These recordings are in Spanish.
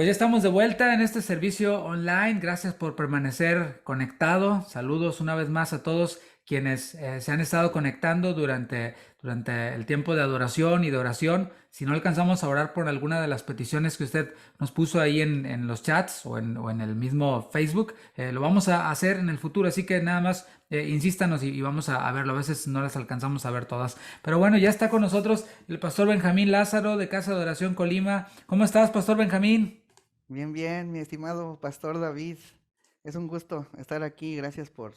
Pues ya estamos de vuelta en este servicio online. Gracias por permanecer conectado. Saludos una vez más a todos quienes se han estado conectando durante el tiempo de adoración y de oración. Si no alcanzamos a orar por alguna de las peticiones que usted nos puso ahí en los chats o en el mismo Facebook, lo vamos a hacer en el futuro. Así que nada más insístanos y vamos a verlo. A veces no las alcanzamos a ver todas. Pero bueno, ya está con nosotros el pastor Benjamín Lázaro de Casa de Oración Colima. ¿Cómo estás, pastor Benjamín? Bien, bien, mi estimado pastor David. Es un gusto estar aquí. Gracias por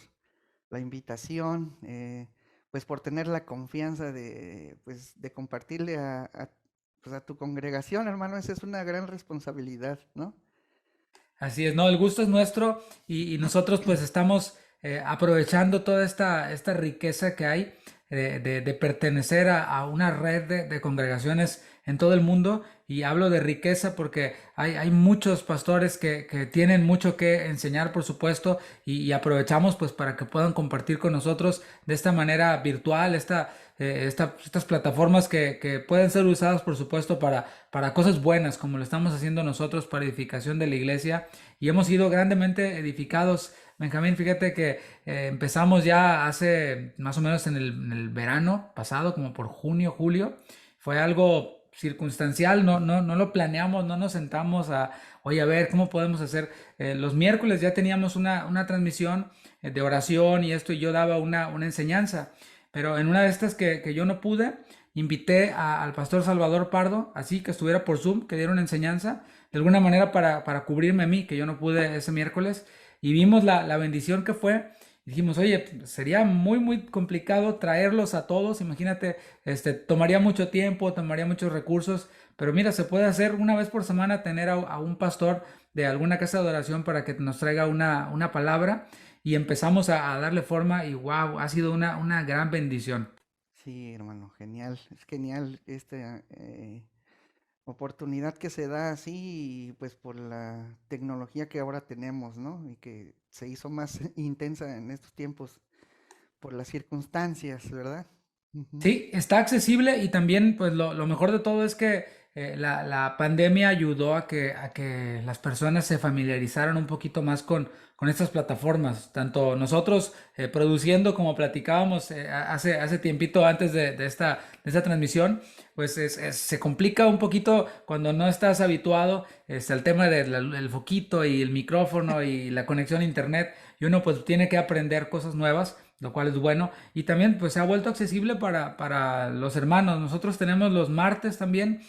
la invitación, pues por tener la confianza de compartirle pues a tu congregación, hermano. Esa es una gran responsabilidad, ¿no? Así es, no, el gusto es nuestro y nosotros pues estamos aprovechando toda esta riqueza que hay de pertenecer a una red de congregaciones en todo el mundo y hablo de riqueza porque hay muchos pastores que tienen mucho que enseñar, por supuesto, y aprovechamos pues para que puedan compartir con nosotros de esta manera virtual, estas plataformas que pueden ser usadas, por supuesto, para cosas buenas, como lo estamos haciendo nosotros para edificación de la iglesia, y hemos sido grandemente edificados. Benjamín, fíjate que empezamos ya hace más o menos en el verano pasado, como por junio, julio. Fue algo circunstancial, no lo planeamos, no nos sentamos oye, a ver cómo podemos hacer. Los miércoles ya teníamos una transmisión de oración y esto, y yo daba una enseñanza. Pero en una de estas que yo no pude, invité al pastor Salvador Pardo, así que estuviera por Zoom, que diera una enseñanza, de alguna manera para cubrirme a mí, que yo no pude ese miércoles, y vimos la bendición que fue. Y dijimos, oye, sería muy, muy complicado traerlos a todos, imagínate, tomaría mucho tiempo, tomaría muchos recursos, pero mira, se puede hacer una vez por semana, tener a un pastor de alguna casa de oración para que nos traiga una palabra, y empezamos a darle forma y wow, ha sido una gran bendición. Sí, hermano, genial. Es genial esta oportunidad que se da así, y pues por la tecnología que ahora tenemos, ¿no? Y que se hizo más intensa en estos tiempos por las circunstancias, ¿verdad? Ujú. Sí, está accesible y también pues lo mejor de todo es que la pandemia ayudó a que las personas se familiarizaran un poquito más con estas plataformas, tanto nosotros produciendo como platicábamos hace tiempito antes de esta transmisión, pues se complica un poquito cuando no estás habituado al tema del foquito y el micrófono y la conexión a internet, y uno pues tiene que aprender cosas nuevas, lo cual es bueno. Y también pues se ha vuelto accesible para los hermanos. Nosotros tenemos los martes también.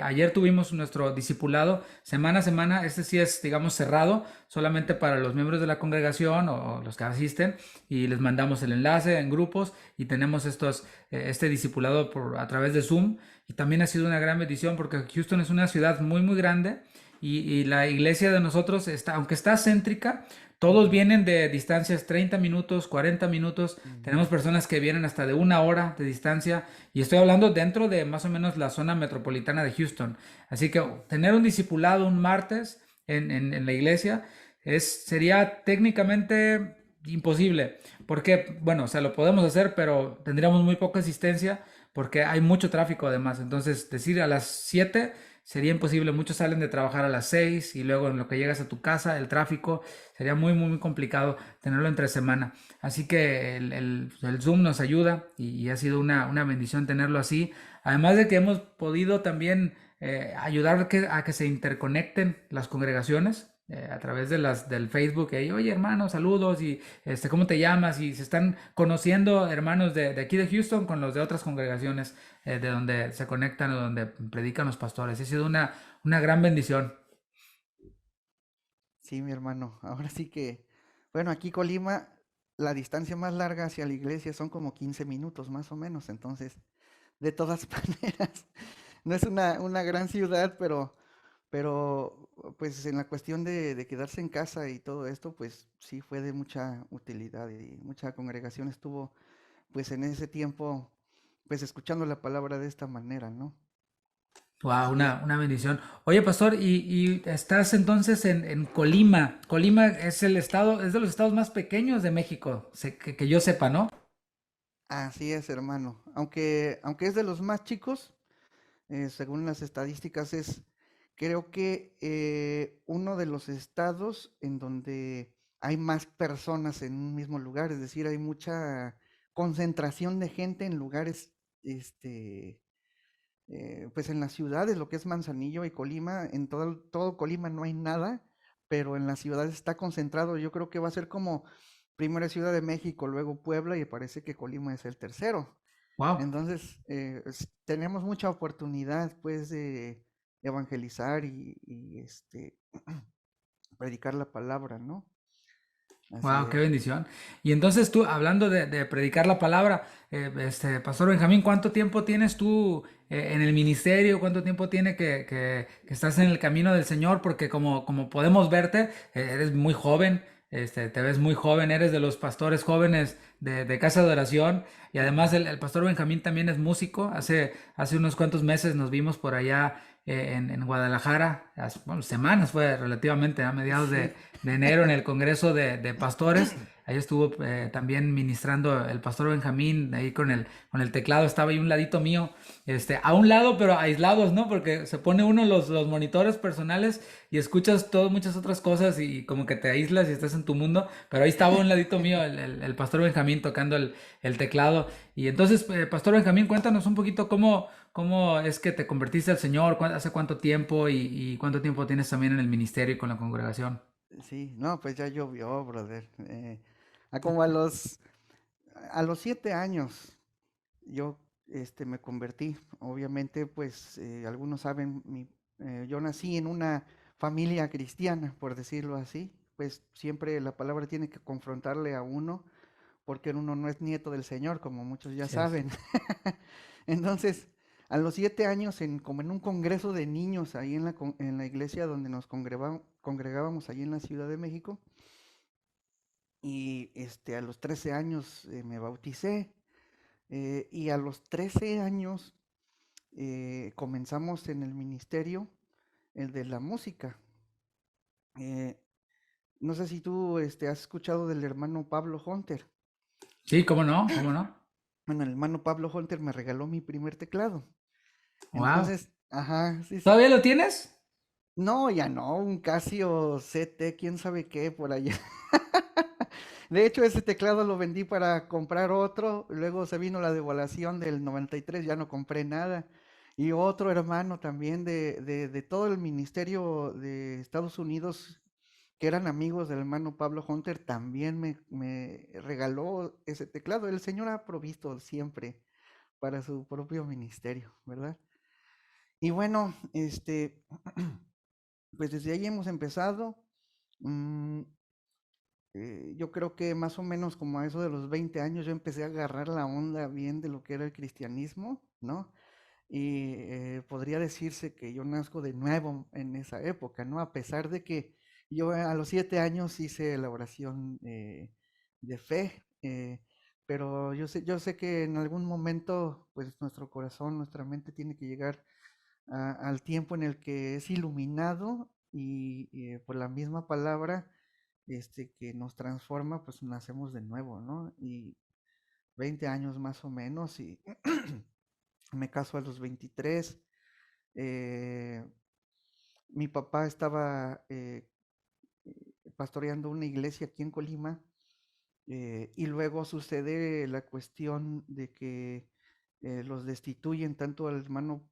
Ayer tuvimos nuestro discipulado semana a semana. Este sí es, digamos, cerrado, solamente para los miembros de la congregación o los que asisten. Y les mandamos el enlace en grupos y tenemos este discipulado a través de Zoom. Y también ha sido una gran bendición porque Houston es una ciudad muy, muy grande. Y la iglesia de nosotros está, aunque está céntrica, todos Ujú. vienen de distancias 30 minutos, 40 minutos. Ujú. Tenemos personas que vienen hasta de una hora de distancia. Y estoy hablando dentro de más o menos la zona metropolitana de Houston. Así que tener un discipulado un martes en la iglesia sería técnicamente imposible. Porque, bueno, o sea, lo podemos hacer, pero tendríamos muy poca asistencia porque hay mucho tráfico además. Entonces, decir a las 7 sería imposible. Muchos salen de trabajar a las 6 y luego en lo que llegas a tu casa, el tráfico, sería muy, muy, muy complicado tenerlo entre semana. Así que el Zoom nos ayuda y ha sido una bendición tenerlo así. Además de que hemos podido también ayudar a que se interconecten las congregaciones. A través del Facebook, oye hermano, saludos y ¿cómo te llamas? Y se están conociendo hermanos de aquí de Houston con los de otras congregaciones de donde se conectan o donde predican los pastores. Ha sido una gran bendición. Sí, mi hermano. Ahora sí que, bueno, aquí Colima, la distancia más larga hacia la iglesia son como 15 minutos más o menos. Entonces, de todas maneras, no es una gran ciudad, pero pues en la cuestión de quedarse en casa y todo esto, pues sí fue de mucha utilidad y mucha congregación estuvo pues en ese tiempo pues escuchando la palabra de esta manera, ¿no? Wow, Sí, una bendición. Oye, pastor, y estás entonces en Colima. Colima es el estado, es de los estados más pequeños de México, que yo sepa, ¿no? así es, hermano. Aunque es de los más chicos, según las estadísticas, es creo que uno de los estados en donde hay más personas en un mismo lugar, es decir, hay mucha concentración de gente en lugares, este, pues en las ciudades, lo que es Manzanillo y Colima, en todo Colima no hay nada, pero en las ciudades está concentrado. Yo creo que va a ser como primero Ciudad de México, luego Puebla y parece que Colima es el tercero. Wow. Entonces, tenemos mucha oportunidad, pues, de evangelizar predicar la palabra, ¿no? Así Wow, qué es. bendición. Y entonces tú, hablando de predicar la palabra, Pastor Benjamín, ¿cuánto tiempo tienes tú en el ministerio? ¿Cuánto tiempo tiene que estás en el camino del Señor? Porque como podemos verte, eres muy joven, te ves muy joven, eres de los pastores jóvenes de Casa de Oración. Y además el Pastor Benjamín también es músico. Hace unos cuantos meses nos vimos por allá en Guadalajara, hace, bueno, semanas fue relativamente, a mediados Sí. de enero en el Congreso de Pastores. Ahí estuvo también ministrando el pastor Benjamín, ahí con el teclado, estaba ahí un ladito mío, a un lado, pero aislados, ¿no? Porque se pone uno los monitores personales y escuchas todo, muchas otras cosas y como que te aíslas y estás en tu mundo, pero ahí estaba un ladito mío, el pastor Benjamín tocando el teclado. Y entonces, pastor Benjamín, cuéntanos un poquito cómo es que te convertiste al Señor, hace cuánto tiempo y cuánto tiempo tienes también en el ministerio y con la congregación. Sí, no, pues ya llovió, brother. Como a los 7 años, yo, me convertí. Obviamente, pues, algunos saben, yo nací en una familia cristiana, por decirlo así. Pues siempre la palabra tiene que confrontarle a uno, porque uno no es nieto del Señor, como muchos ya Así es. saben. Entonces, a los 7 años, como en un congreso de niños ahí en la iglesia donde nos congregábamos ahí en la Ciudad de México, y a los 13 años me bauticé, y a los 13 años comenzamos en el ministerio, el de la música. Eh, no sé si tú has escuchado del hermano Pablo Hunter. Sí, ¿cómo no? ¿Cómo no? Bueno, el hermano Pablo Hunter me regaló mi primer teclado. Wow. Entonces, ajá, sí, sí. ¿Todavía lo tienes? No, ya no, un Casio CT, quién sabe qué, por allá. De hecho, ese teclado lo vendí para comprar otro, luego se vino la devaluación del 93, ya no compré nada. Y otro hermano también de todo el ministerio de Estados Unidos, que eran amigos del hermano Pablo Hunter, también me regaló ese teclado. El Señor ha provisto siempre para su propio ministerio, ¿verdad? Y bueno, pues desde ahí hemos empezado. mm, yo creo que más o menos como a eso de los 20 años yo empecé a agarrar la onda bien de lo que era el cristianismo, ¿no? Y podría decirse que yo nazco de nuevo en esa época, ¿no? A pesar de que yo a los 7 años hice la oración de fe, pero yo sé que en algún momento, pues nuestro corazón, nuestra mente tiene que llegar al tiempo en el que es iluminado y por la misma palabra que nos transforma, pues nacemos de nuevo, ¿no? Y 20 años más o menos y me caso a los 23. eh, Mi papá estaba pastoreando una iglesia aquí en Colima, y luego sucede la cuestión de que los destituyen tanto al hermano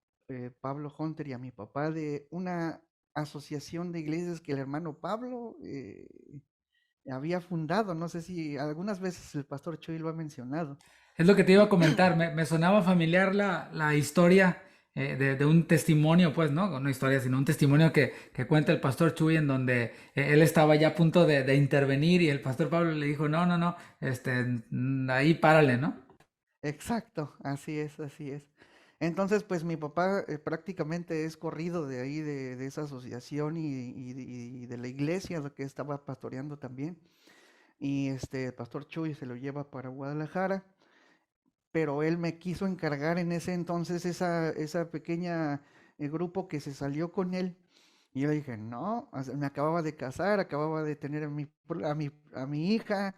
Pablo Hunter y a mi papá de una asociación de iglesias que el hermano Pablo había fundado. No sé si algunas veces el pastor Chuy lo ha mencionado. Es lo que te iba a comentar. Me sonaba familiar la historia de un testimonio, pues, ¿no? No historia, sino un testimonio que cuenta el pastor Chuy en donde él estaba ya a punto de intervenir y el pastor Pablo le dijo, no, no, no, ahí párale, ¿no? Exacto, así es, así es. Entonces, pues mi papá prácticamente es corrido de ahí, de esa asociación y de la iglesia la que estaba pastoreando también. Y el pastor Chuy se lo lleva para Guadalajara, pero él me quiso encargar en ese entonces esa pequeña grupo que se salió con él. Y yo dije, no, me acababa de casar, acababa de tener a mi hija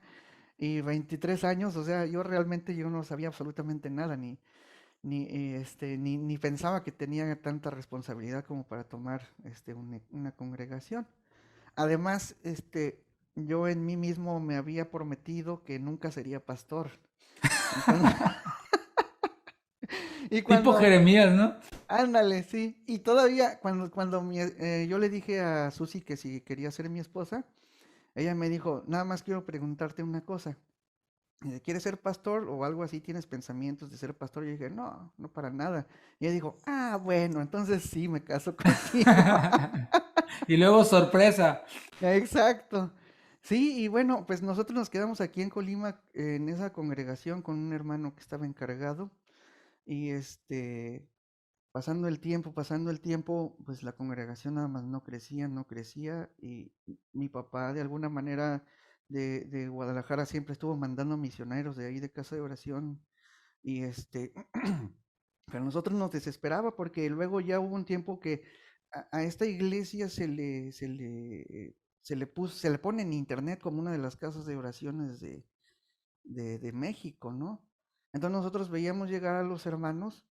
y 23 años, o sea, yo realmente yo no sabía absolutamente nada, ni pensaba que tenía tanta responsabilidad como para tomar una congregación. Además, yo en mí mismo me había prometido que nunca sería pastor. Entonces, y Tipo cuando, Jeremías, ¿no? ándale, sí, y todavía cuando yo le dije a Susi que si quería ser mi esposa, ella me dijo, nada más quiero preguntarte una cosa. ¿Quieres ser pastor o algo así? ¿Tienes pensamientos de ser pastor? Yo dije, no, no para nada. Y ella dijo, ah, bueno, entonces sí, me caso contigo. Y luego sorpresa. Exacto. Sí, y bueno, pues nosotros nos quedamos aquí en Colima en esa congregación con un hermano que estaba encargado y pasando el tiempo, pues la congregación nada más no crecía, no crecía y mi papá de alguna manera de Guadalajara siempre estuvo mandando misioneros de ahí de casa de oración y pero nosotros nos desesperaba porque luego ya hubo un tiempo que a esta iglesia se le pone en internet como una de las casas de oraciones de México, ¿no? Entonces nosotros veíamos llegar a los hermanos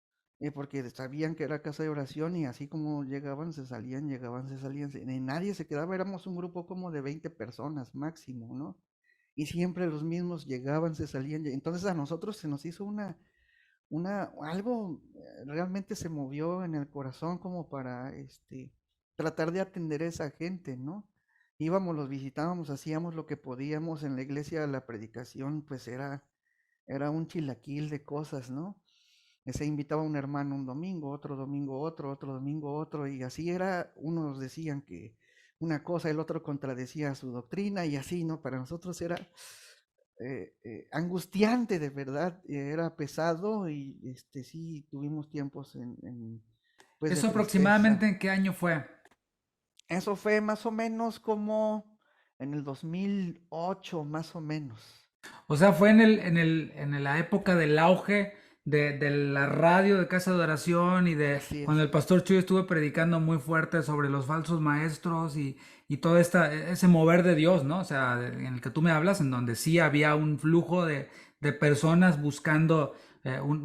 porque sabían que era casa de oración y así como llegaban, se salían, y nadie se quedaba, éramos un grupo como de 20 personas máximo, ¿no? Y siempre los mismos llegaban, se salían, entonces a nosotros se nos hizo algo realmente se movió en el corazón como para tratar de atender a esa gente, ¿no? Íbamos, los visitábamos, hacíamos lo que podíamos en la iglesia, la predicación, pues era un chilaquil de cosas, ¿no? Se invitaba un hermano un domingo otro, otro domingo otro, y así era, unos decían que una cosa, el otro contradecía su doctrina, y así, ¿no? Para nosotros era angustiante de verdad, era pesado y sí tuvimos tiempos pues de ¿Eso tristeza. aproximadamente en qué año fue? Eso fue más o menos como en el 2008, más o menos. O sea, fue en la época del auge de la radio de Casa de Oración y de Así cuando es, el pastor Chuy estuvo predicando muy fuerte sobre los falsos maestros y todo ese mover de Dios, ¿no? O sea, en el que tú me hablas, en donde sí había un flujo de personas buscando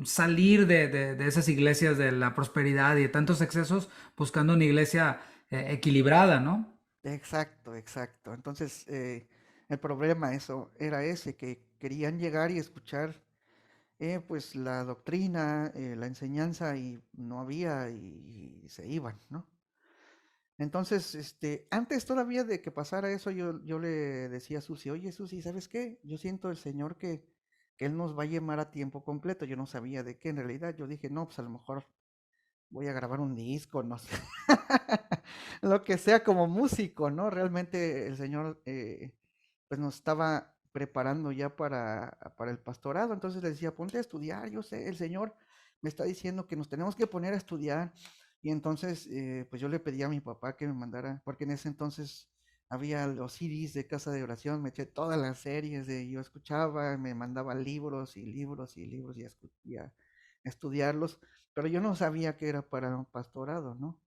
salir de esas iglesias de la prosperidad y de tantos excesos, buscando una iglesia equilibrada, ¿no? exacto, exacto. Entonces, el problema eso era ese, que querían llegar y escuchar pues la doctrina, la enseñanza y no había y se iban, ¿no? Entonces, antes todavía de que pasara eso, yo le decía a Susi, oye Susi, ¿sabes qué? Yo siento el Señor que Él nos va a llamar a tiempo completo. Yo no sabía de qué en realidad. Yo dije, no, pues a lo mejor voy a grabar un disco, no sé. Lo que sea como músico, ¿no? Realmente el Señor pues nos estaba preparando ya para el pastorado. Entonces le decía, ponte a estudiar, yo sé, el Señor me está diciendo que nos tenemos que poner a estudiar. Y entonces, pues yo le pedí a mi papá que me mandara, porque en ese entonces había los CDs de casa de oración, me eché todas las series yo escuchaba, me mandaba libros y libros y libros y a estudiarlos, pero yo no sabía que era para un pastorado, ¿no?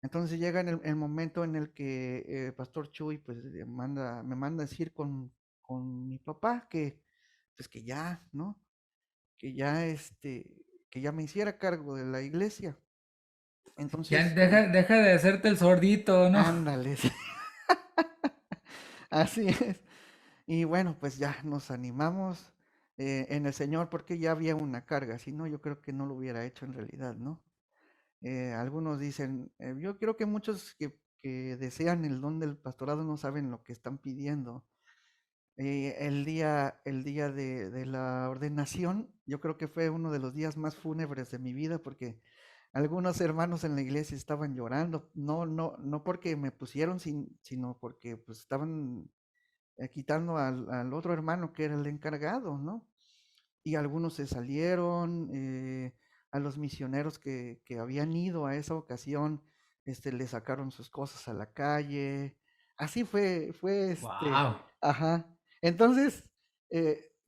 Entonces llega en el momento en el que Pastor Chuy pues me manda a decir con mi papá que pues que ya, ¿no? Que ya que ya me hiciera cargo de la iglesia. Ya Entonces, deja de hacerte el sordito, ¿no? ándale, así es. Y bueno, pues ya nos animamos en el Señor porque ya había una carga, si no, yo creo que no lo hubiera hecho en realidad, ¿no? Algunos dicen, yo creo que muchos que desean el don del pastorado no saben lo que están pidiendo. El día de la ordenación, yo creo que fue uno de los días más fúnebres de mi vida porque algunos hermanos en la iglesia estaban llorando, no porque me pusieron, sino porque pues estaban quitando al otro hermano que era el encargado, ¿no? Y algunos se salieron, a los misioneros que habían ido a esa ocasión, le sacaron sus cosas a la calle. Así fue, Wow. ajá. Entonces,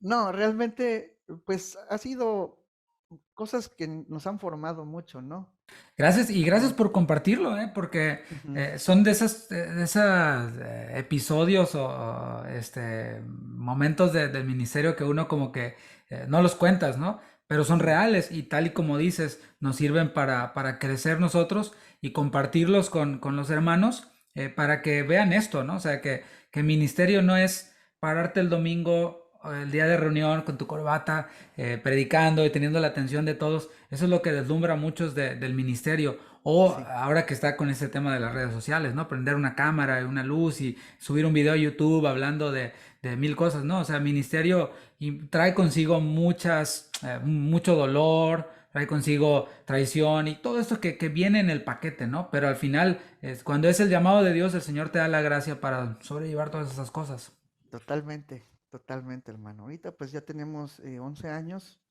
no, realmente, pues ha sido cosas que nos han formado mucho, ¿no? Gracias y gracias Ajá. por compartirlo, porque Ujú. son de esas episodios o, momentos del ministerio que uno como que no los cuentas, ¿no? pero son Sí, reales y tal y como dices, nos sirven para crecer nosotros y compartirlos con los hermanos para que vean esto, ¿no? O sea, que ministerio no es pararte el domingo, el día de reunión con tu corbata, predicando y teniendo la atención de todos. Eso es lo que deslumbra a muchos del ministerio. O sí, ahora que está con este tema de las redes sociales, ¿no? Prender una cámara y una luz y subir un video a YouTube hablando de mil cosas, ¿no? O sea, ministerio y trae consigo mucho dolor, trae consigo traición y todo esto que viene en el paquete, ¿no? Pero al final, cuando es el llamado de Dios, el Señor te da la gracia para sobrellevar todas esas cosas. totalmente, totalmente, hermano. Ahorita pues ya tenemos 11 años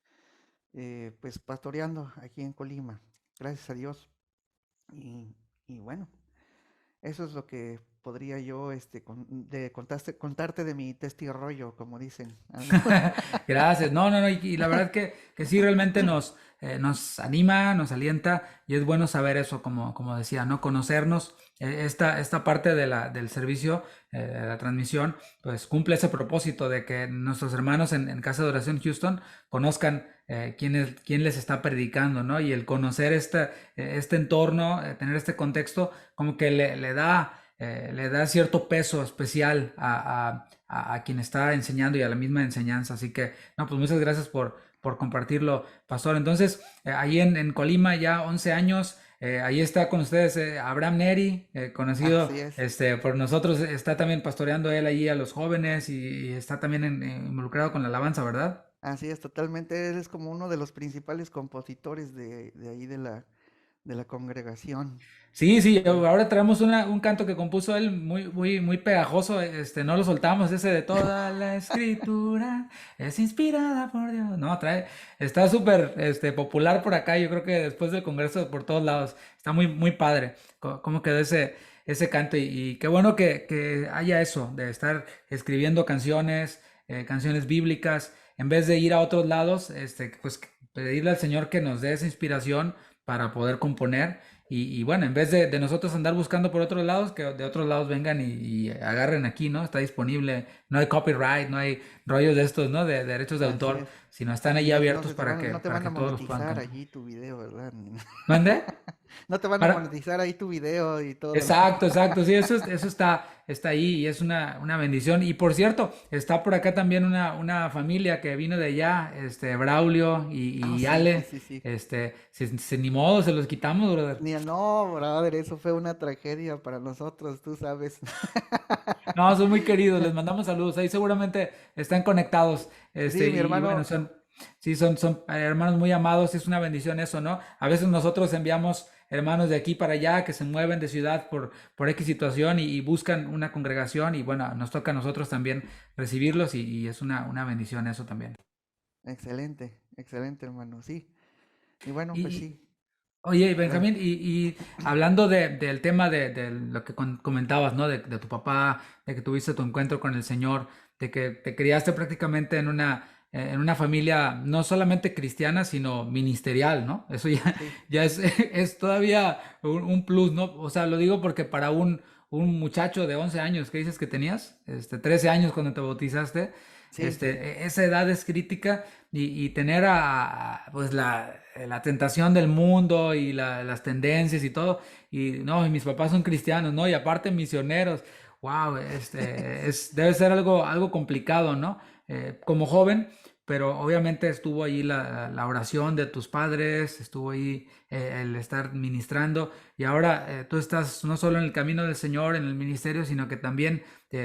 pues pastoreando aquí en Colima, gracias a Dios. Y, y bueno, eso es lo que podría yo contarte de mi testirollo, como dicen algunos. Gracias. No, no, no. Y la verdad que sí, realmente nos anima, nos alienta y es bueno saber eso, como decía, ¿no? Conocernos. Esta parte del servicio, de la transmisión, pues cumple ese propósito de que nuestros hermanos en Casa de Oración Houston conozcan quién les está predicando, ¿no? Y el conocer este entorno, tener este contexto, como que le da cierto peso especial a quien está enseñando y a la misma enseñanza. Así que, no, pues muchas gracias por compartirlo, Pastor. Entonces, ahí en Colima ya 11 años, ahí está con ustedes Abraham Neri, conocido Así es. por nosotros, está también pastoreando él allí a los jóvenes y está también involucrado con la alabanza, ¿verdad? Así es, totalmente. Él es como uno de los principales compositores de ahí de la congregación. Sí, sí, Sí, ahora traemos un canto que compuso él muy, muy, muy pegajoso, no lo soltamos, ese de toda la escritura es inspirada por Dios. No, está súper, popular por acá, yo creo que después del congreso por todos lados, está muy, muy padre, cómo quedó ese canto y qué bueno que haya eso, de estar escribiendo canciones, canciones bíblicas, en vez de ir a otros lados, pues pedirle al Señor que nos dé esa inspiración para poder componer y bueno, en vez de nosotros andar buscando por otros lados, que de otros lados vengan y agarren aquí, ¿no? Está disponible, no hay copyright, no hay rollos de estos, ¿no? De derechos de así autor, es. sino están ahí Y no, abiertos para no te para van que a todos los puedan monetizar cantar. allí tu video, ¿verdad? ¿Mande? No te van a Para, monetizar ahí tu video y todo. Exacto, exacto, sí, eso está ahí y es una bendición. Y por cierto, está por acá también una familia que vino de allá, Braulio Ah, y sí, sí, Ale, sí, sí. ni modo, se los quitamos, brother. Ni no, brother, eso fue una tragedia para nosotros, tú sabes. No, son muy queridos, les mandamos saludos, ahí seguramente están conectados, Sí, mi y bueno, hermano, sí, son hermanos muy amados, es una bendición eso, ¿no? A veces nosotros enviamos hermanos de aquí para allá que se mueven de ciudad por X situación y buscan una congregación y bueno, nos toca a nosotros también recibirlos y es una bendición eso también. excelente, excelente, hermano, sí. Y bueno, pues Y, sí, Oye, adelante. Benjamín, y hablando del tema de lo que comentabas, ¿no? De tu papá, de que tuviste tu encuentro con el Señor, de que te criaste prácticamente en una familia no solamente cristiana, sino ministerial, ¿no? Eso ya, Sí, ya es, es todavía un plus, ¿no? O sea, lo digo porque para un muchacho de 11 años, ¿qué dices que tenías? 13 años cuando te bautizaste, sí, sí, sí. esa edad es crítica y tener pues la tentación del mundo y las tendencias y todo. Y no, y mis papás son cristianos, ¿no? Y aparte misioneros. Wow, debe ser algo complicado, ¿no? Como joven, pero obviamente estuvo ahí la oración de tus padres, estuvo ahí el estar ministrando y ahora tú estás no solo en el camino del Señor, en el ministerio, sino que también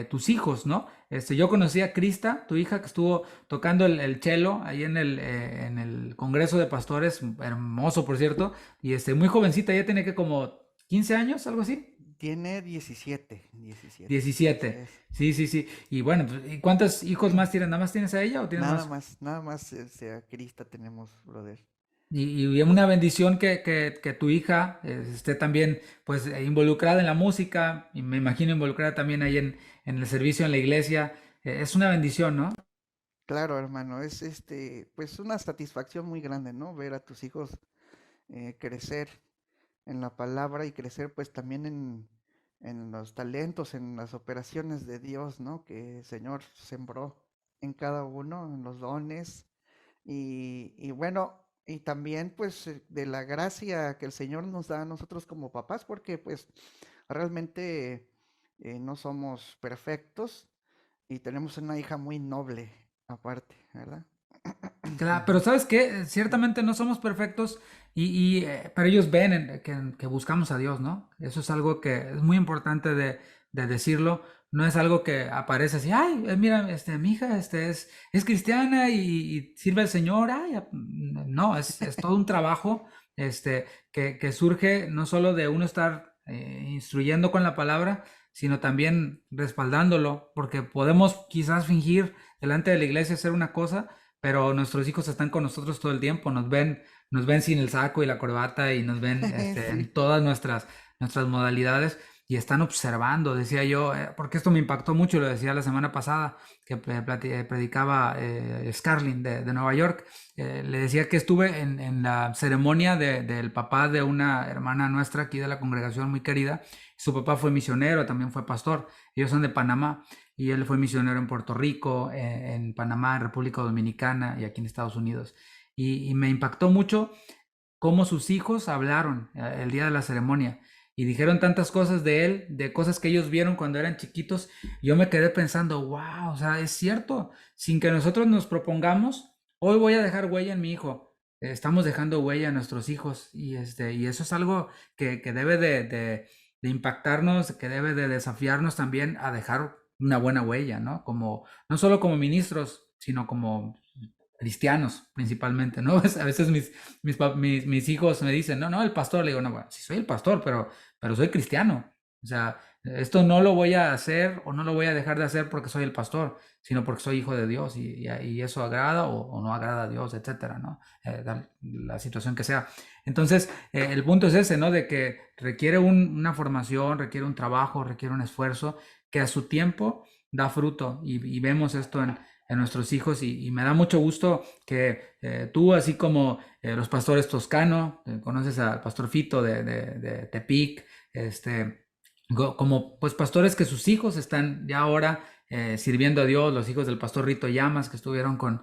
tus hijos, ¿no? Yo conocí a Krista, tu hija, que estuvo tocando el cello ahí en el Congreso de Pastores, hermoso por cierto, y muy jovencita, ya tiene que como 15 años, algo así. Tiene 17, 17, así 17. es. Sí, sí, sí. Y bueno, pues, ¿y cuántos hijos más tienes? ¿Nada más tienes a ella o tienes más? Nada más, sea Crista tenemos, brother. Y es una bendición que tu hija esté también pues involucrada en la música y me imagino involucrada también ahí en el servicio en la iglesia. Es una bendición, ¿no? Claro, hermano, es pues una satisfacción muy grande, ¿no? Ver a tus hijos crecer en la palabra y crecer pues también en los talentos, en las operaciones de Dios, ¿no? Que el Señor sembró en cada uno, en los dones, Y bueno, y también pues de la gracia que el Señor nos da a nosotros como papás, porque pues realmente no somos perfectos y tenemos una hija muy noble aparte, ¿verdad? Claro, pero ¿sabes qué? Ciertamente no somos perfectos pero ellos ven que buscamos a Dios, ¿no? Eso es algo que es muy importante de decirlo. No es algo que aparece así, ay, mira, mi hija es cristiana y sirve al Señor. Ay, no, es todo un trabajo que surge no solo de uno estar instruyendo con la palabra, sino también respaldándolo, porque podemos quizás fingir delante de la iglesia ser una cosa, pero nuestros hijos están con nosotros todo el tiempo, nos ven sin el saco y la corbata y nos ven en Sí, todas nuestras modalidades y están observando, decía yo, porque esto me impactó mucho, lo decía la semana pasada que predicaba Scarlin de Nueva York, le decía que estuve en la ceremonia del papá de una hermana nuestra aquí de la congregación muy querida, su papá fue misionero, también fue pastor, ellos son de Panamá y él fue misionero en Puerto Rico, en Panamá, en República Dominicana y aquí en Estados Unidos. Y me impactó mucho cómo sus hijos hablaron el día de la ceremonia y dijeron tantas cosas de él, de cosas que ellos vieron cuando eran chiquitos. Yo me quedé pensando, wow, o sea, es cierto, sin que nosotros nos propongamos, hoy voy a dejar huella en mi hijo. Estamos dejando huella a nuestros hijos y eso es algo que debe de impactarnos, que debe de desafiarnos también a dejar una buena huella, ¿no? Como, no solo como ministros, sino como cristianos principalmente, ¿no? A veces mis hijos me dicen, no, no, el pastor, le digo, no, bueno, sí soy el pastor, pero soy cristiano. O sea, esto no lo voy a hacer o no lo voy a dejar de hacer porque soy el pastor, sino porque soy hijo de Dios y eso agrada o no agrada a Dios, etcétera, ¿no? La situación que sea. Entonces, el punto es ese, ¿no? De que requiere una formación, requiere un trabajo, requiere un esfuerzo que a su tiempo da fruto y vemos esto en nuestros hijos y me da mucho gusto que tú, así como los pastores Toscano, conoces al pastor Fito de Tepic, como pues pastores que sus hijos están ya ahora sirviendo a Dios, los hijos del pastor Rito Llamas que estuvieron con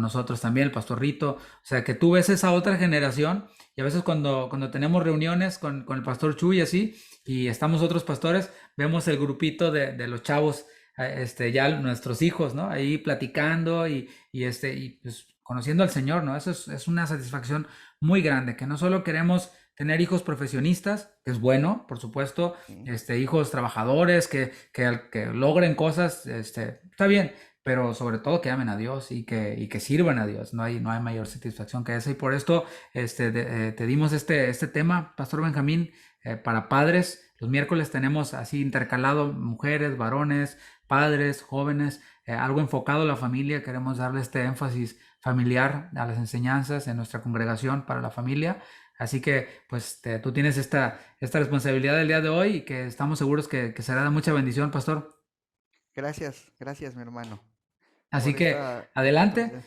nosotros también, el pastor Rito, o sea que tú ves esa otra generación y a veces cuando tenemos reuniones con el pastor Chuy así y estamos otros pastores, vemos el grupito de los chavos ya nuestros hijos, ¿no? Ahí platicando y pues conociendo al Señor, ¿no? Eso es una satisfacción muy grande, que no solo queremos tener hijos profesionistas, que es bueno, por supuesto, sí. hijos trabajadores, que logren cosas, está bien, pero sobre todo que amen a Dios y que sirvan a Dios, no hay mayor satisfacción que esa, y por esto te dimos este tema, Pastor Benjamín, para padres. Los miércoles tenemos así intercalado mujeres, varones, padres, jóvenes, algo enfocado a la familia. Queremos darle este énfasis familiar a las enseñanzas en nuestra congregación para la familia. Así que pues tú tienes esta responsabilidad del día de hoy y que estamos seguros que será de mucha bendición, pastor. Gracias, gracias, mi hermano, Así por que esta adelante. oportunidad.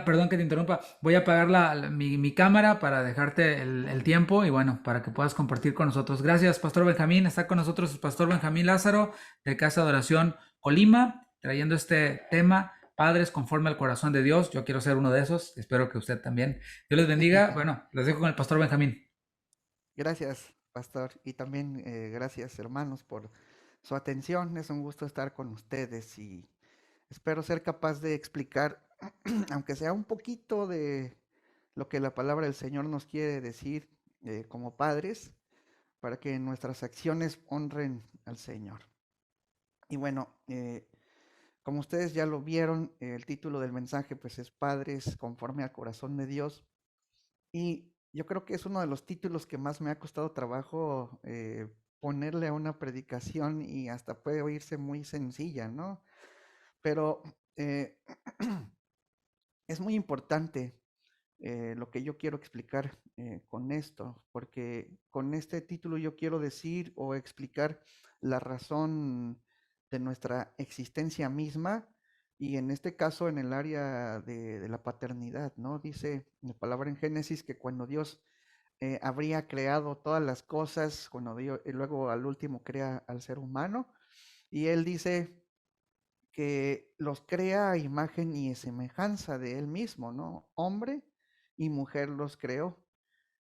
Perdón que te interrumpa, voy a apagar mi cámara para dejarte el tiempo y bueno, para que puedas compartir con nosotros. Gracias, Pastor Benjamín. Está con nosotros el Pastor Benjamín Lázaro de Casa de Oración Colima, trayendo este tema, Padres conforme al corazón de Dios. Yo quiero ser uno de esos, espero que usted también. Dios les bendiga. Bueno, les dejo con el Pastor Benjamín. Gracias, pastor, y también gracias, hermanos, por su atención. Es un gusto estar con ustedes y espero ser capaz de explicar, aunque sea un poquito de lo que la palabra del Señor nos quiere decir como padres, para que nuestras acciones honren al Señor. Y bueno, como ustedes ya lo vieron, el título del mensaje pues es Padres conforme al corazón de Dios. Y yo creo que es uno de los títulos que más me ha costado trabajo ponerle a una predicación y hasta puede oírse muy sencilla, ¿no? Pero eh, es muy importante lo que yo quiero explicar con esto, porque con este título yo quiero decir o explicar la razón de nuestra existencia misma y en este caso en el área de la paternidad, ¿no? Dice la palabra en Génesis que cuando Dios habría creado todas las cosas, cuando Dios, y luego al último crea al ser humano, y él dice que los crea a imagen y semejanza de él mismo, ¿no? Hombre y mujer los creó.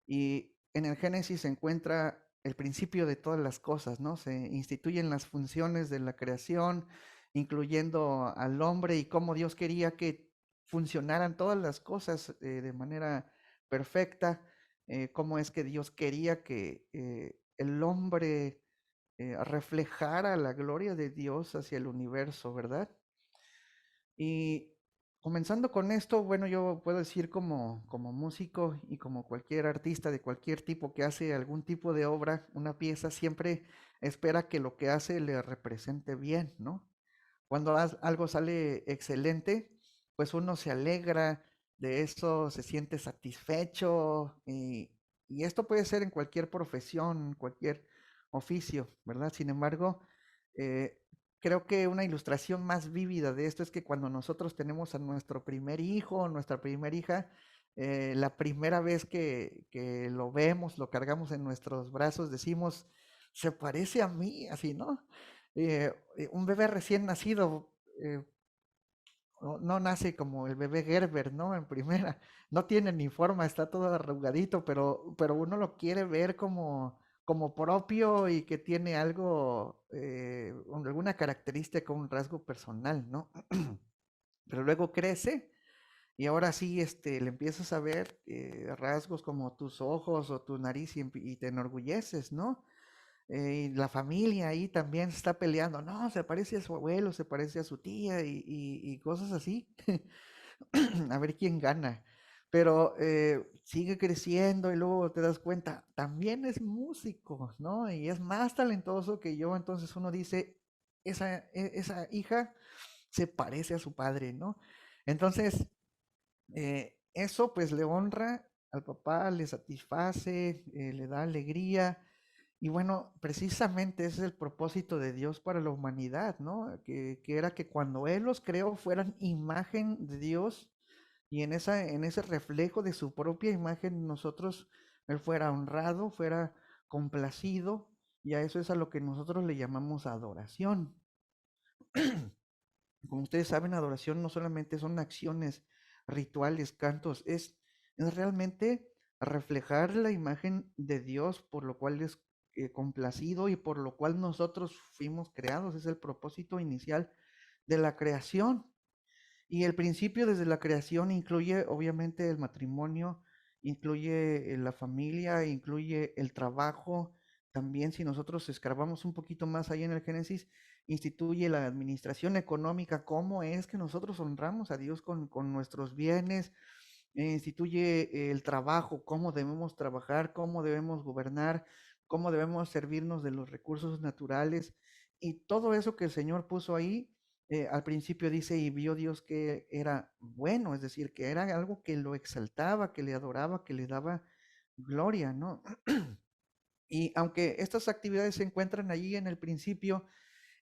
Y en el Génesis se encuentra el principio de todas las cosas, ¿no? Se instituyen las funciones de la creación, incluyendo al hombre y cómo Dios quería que funcionaran todas las cosas de manera perfecta, cómo es que Dios quería que el hombre reflejara la gloria de Dios hacia el universo, ¿verdad? Y comenzando con esto, bueno, yo puedo decir como músico y como cualquier artista de cualquier tipo que hace algún tipo de obra, una pieza, siempre espera que lo que hace le represente bien, ¿no? Cuando algo sale excelente, pues uno se alegra de eso, se siente satisfecho y esto puede ser en cualquier profesión, cualquier oficio, ¿verdad? Sin embargo, eh, creo que una ilustración más vívida de esto es que cuando nosotros tenemos a nuestro primer hijo o nuestra primera hija, la primera vez que lo vemos, lo cargamos en nuestros brazos, decimos, se parece a mí, así, ¿no? Un bebé recién nacido eh, no nace como el bebé Gerber, ¿no? En primera, no tiene ni forma, está todo arrugadito, pero uno lo quiere ver como propio y que tiene algo, alguna característica, un rasgo personal, ¿no? Pero luego crece y ahora sí, le empiezas a ver rasgos como tus ojos o tu nariz y te enorgulleces, ¿no? Y la familia ahí también se está peleando, no, se parece a su abuelo, se parece a su tía y cosas así, a ver quién gana. Pero sigue creciendo y luego te das cuenta, también es músico, ¿no? Y es más talentoso que yo, entonces uno dice, esa hija se parece a su padre, ¿no? Entonces, eso pues le honra al papá, le satisface, le da alegría. Y bueno, precisamente ese es el propósito de Dios para la humanidad, ¿no? Que era que cuando Él los creó fueran imagen de Dios y en ese reflejo de su propia imagen nosotros, Él fuera honrado, fuera complacido, y a eso es a lo que nosotros le llamamos adoración. Como ustedes saben, adoración no solamente son acciones, rituales, cantos, es realmente reflejar la imagen de Dios por lo cual es complacido y por lo cual nosotros fuimos creados. Es el propósito inicial de la creación. Y el principio desde la creación incluye obviamente el matrimonio, incluye la familia, incluye el trabajo. También si nosotros escarbamos un poquito más ahí en el Génesis, instituye la administración económica, cómo es que nosotros honramos a Dios con nuestros bienes, instituye el trabajo, cómo debemos trabajar, cómo debemos gobernar, cómo debemos servirnos de los recursos naturales y todo eso que el Señor puso ahí al principio dice, y vio Dios que era bueno, es decir, que era algo que lo exaltaba, que le adoraba, que le daba gloria, ¿no? Y aunque estas actividades se encuentran allí en el principio,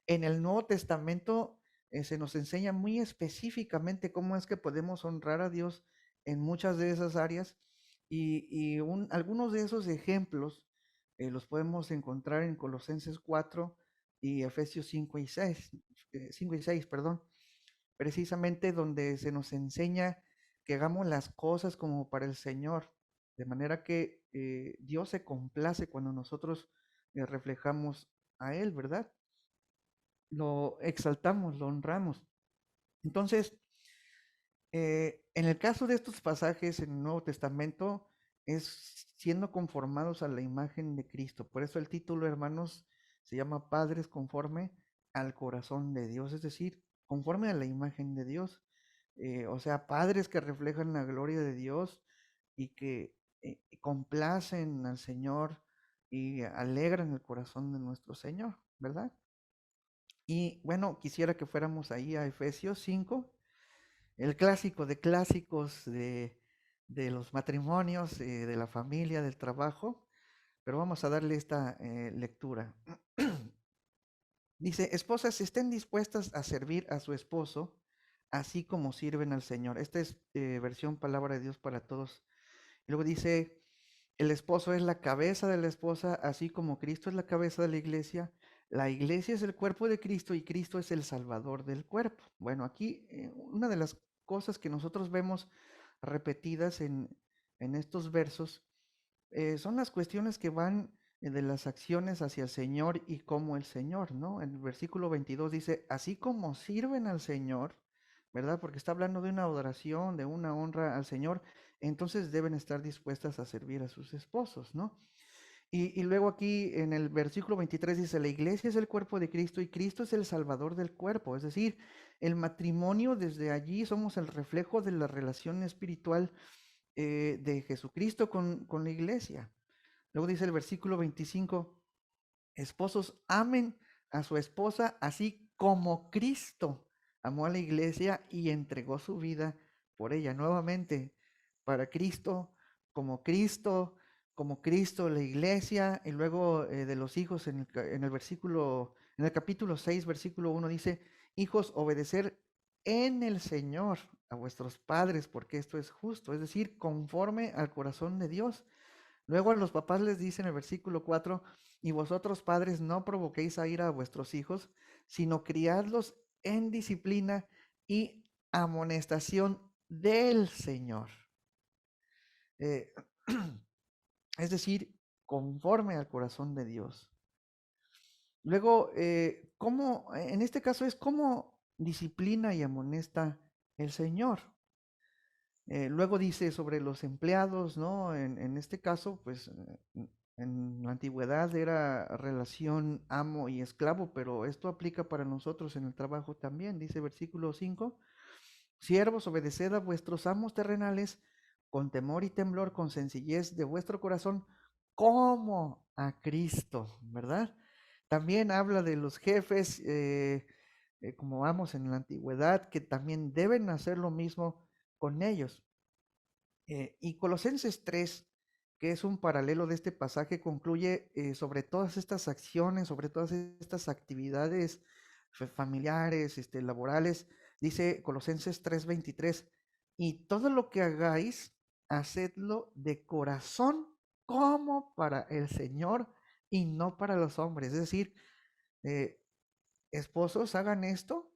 en el Nuevo Testamento se nos enseña muy específicamente cómo es que podemos honrar a Dios en muchas de esas áreas y algunos de esos ejemplos los podemos encontrar en Colosenses 4 y Efesios 5 y 6, 5 y 6, perdón, precisamente donde se nos enseña que hagamos las cosas como para el Señor, de manera que Dios se complace cuando nosotros reflejamos a Él, ¿verdad? Lo exaltamos, lo honramos. Entonces, en el caso de estos pasajes en el Nuevo Testamento, es siendo conformados a la imagen de Cristo. Por eso el título, hermanos, se llama Padres conforme al corazón de Dios, es decir, conforme a la imagen de Dios. O sea, padres que reflejan la gloria de Dios y que complacen al Señor y alegran el corazón de nuestro Señor, ¿verdad? Y bueno, quisiera que fuéramos ahí a Efesios 5, el clásico de clásicos de los matrimonios, de la familia, del trabajo, pero vamos a darle esta lectura. Dice, esposas, estén dispuestas a servir a su esposo, así como sirven al Señor. Esta es versión palabra de Dios para todos. Y luego dice, el esposo es la cabeza de la esposa, así como Cristo es la cabeza de la iglesia. la iglesia es el cuerpo de Cristo y Cristo es el salvador del cuerpo. Bueno, aquí una de las cosas que nosotros vemos repetidas en estos versos son las cuestiones que van de las acciones hacia el Señor y como el Señor, ¿no? En el versículo 22 dice, así como sirven al Señor, ¿verdad? Porque está hablando de una adoración, de una honra al Señor, entonces deben estar dispuestas a servir a sus esposos, ¿no? Y luego aquí en el versículo 23 dice, la iglesia es el cuerpo de Cristo y Cristo es el salvador del cuerpo. Es decir, el matrimonio desde allí somos el reflejo de la relación espiritual de Jesucristo con la iglesia. Luego dice el versículo 25, esposos amen a su esposa así como Cristo amó a la iglesia y entregó su vida por ella. Nuevamente, para Cristo, como Cristo, como Cristo, la iglesia, y luego de los hijos en el versículo, en el capítulo 6, versículo 1 dice, hijos, obedecer en el Señor a vuestros padres, porque esto es justo, es decir, conforme al corazón de Dios. Luego a los papás les dice en el versículo 4, y vosotros padres no provoquéis a ira a vuestros hijos, sino criadlos en disciplina y amonestación del Señor. Eh, es decir, conforme al corazón de Dios. Luego, ¿cómo, en este caso es cómo disciplina y amonesta el Señor? Luego dice sobre los empleados, ¿no? En este caso, pues en la antigüedad era relación amo y esclavo, pero esto aplica para nosotros en el trabajo también. Dice versículo 5, siervos, obedeced a vuestros amos terrenales con temor y temblor, con sencillez de vuestro corazón, como a Cristo, ¿verdad? También habla de los jefes, como amos en la antigüedad, que también deben hacer lo mismo con ellos. Y Colosenses 3, que es un paralelo de este pasaje, concluye sobre todas estas acciones, sobre todas estas actividades familiares, laborales. Dice Colosenses 3:23, y todo lo que hagáis, hacedlo de corazón como para el Señor y no para los hombres. Es decir, eh, esposos hagan esto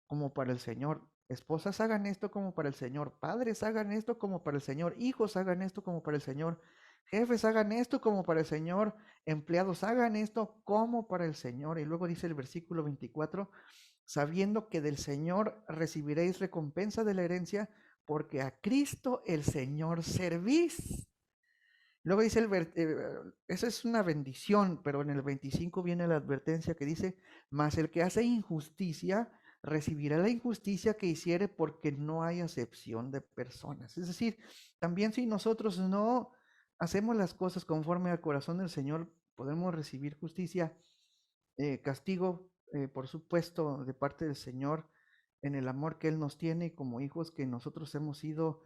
como para el Señor, esposas hagan esto como para el Señor, padres hagan esto como para el Señor, hijos hagan esto como para el Señor, jefes hagan esto como para el Señor, empleados hagan esto como para el Señor. Y luego dice el versículo 24, sabiendo que del Señor recibiréis recompensa de la herencia, porque a Cristo el Señor servís. Luego dice esa es una bendición, pero en el 25 viene la advertencia que dice, mas el que hace injusticia recibirá la injusticia que hiciere, porque no hay acepción de personas. Es decir, también si nosotros no hacemos las cosas conforme al corazón del Señor, podemos recibir justicia, castigo, por supuesto, de parte del Señor en el amor que Él nos tiene y como hijos que nosotros hemos sido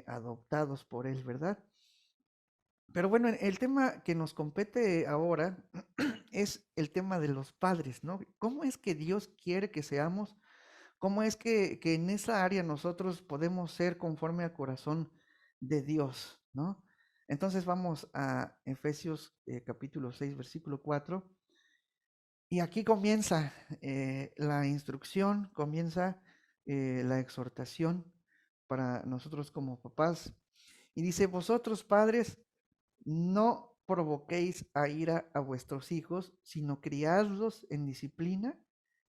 adoptados por Él, ¿verdad? Pero bueno, el tema que nos compete ahora es el tema de los padres, ¿no? ¿Cómo es que Dios quiere que seamos? ¿Cómo es que en esa área nosotros podemos ser conforme al corazón de Dios, ¿no? Entonces vamos a Efesios capítulo 6, versículo 4. Y aquí comienza la instrucción, comienza la exhortación para nosotros como papás. Y dice, vosotros padres, no provoquéis a ira a vuestros hijos, sino criadlos en disciplina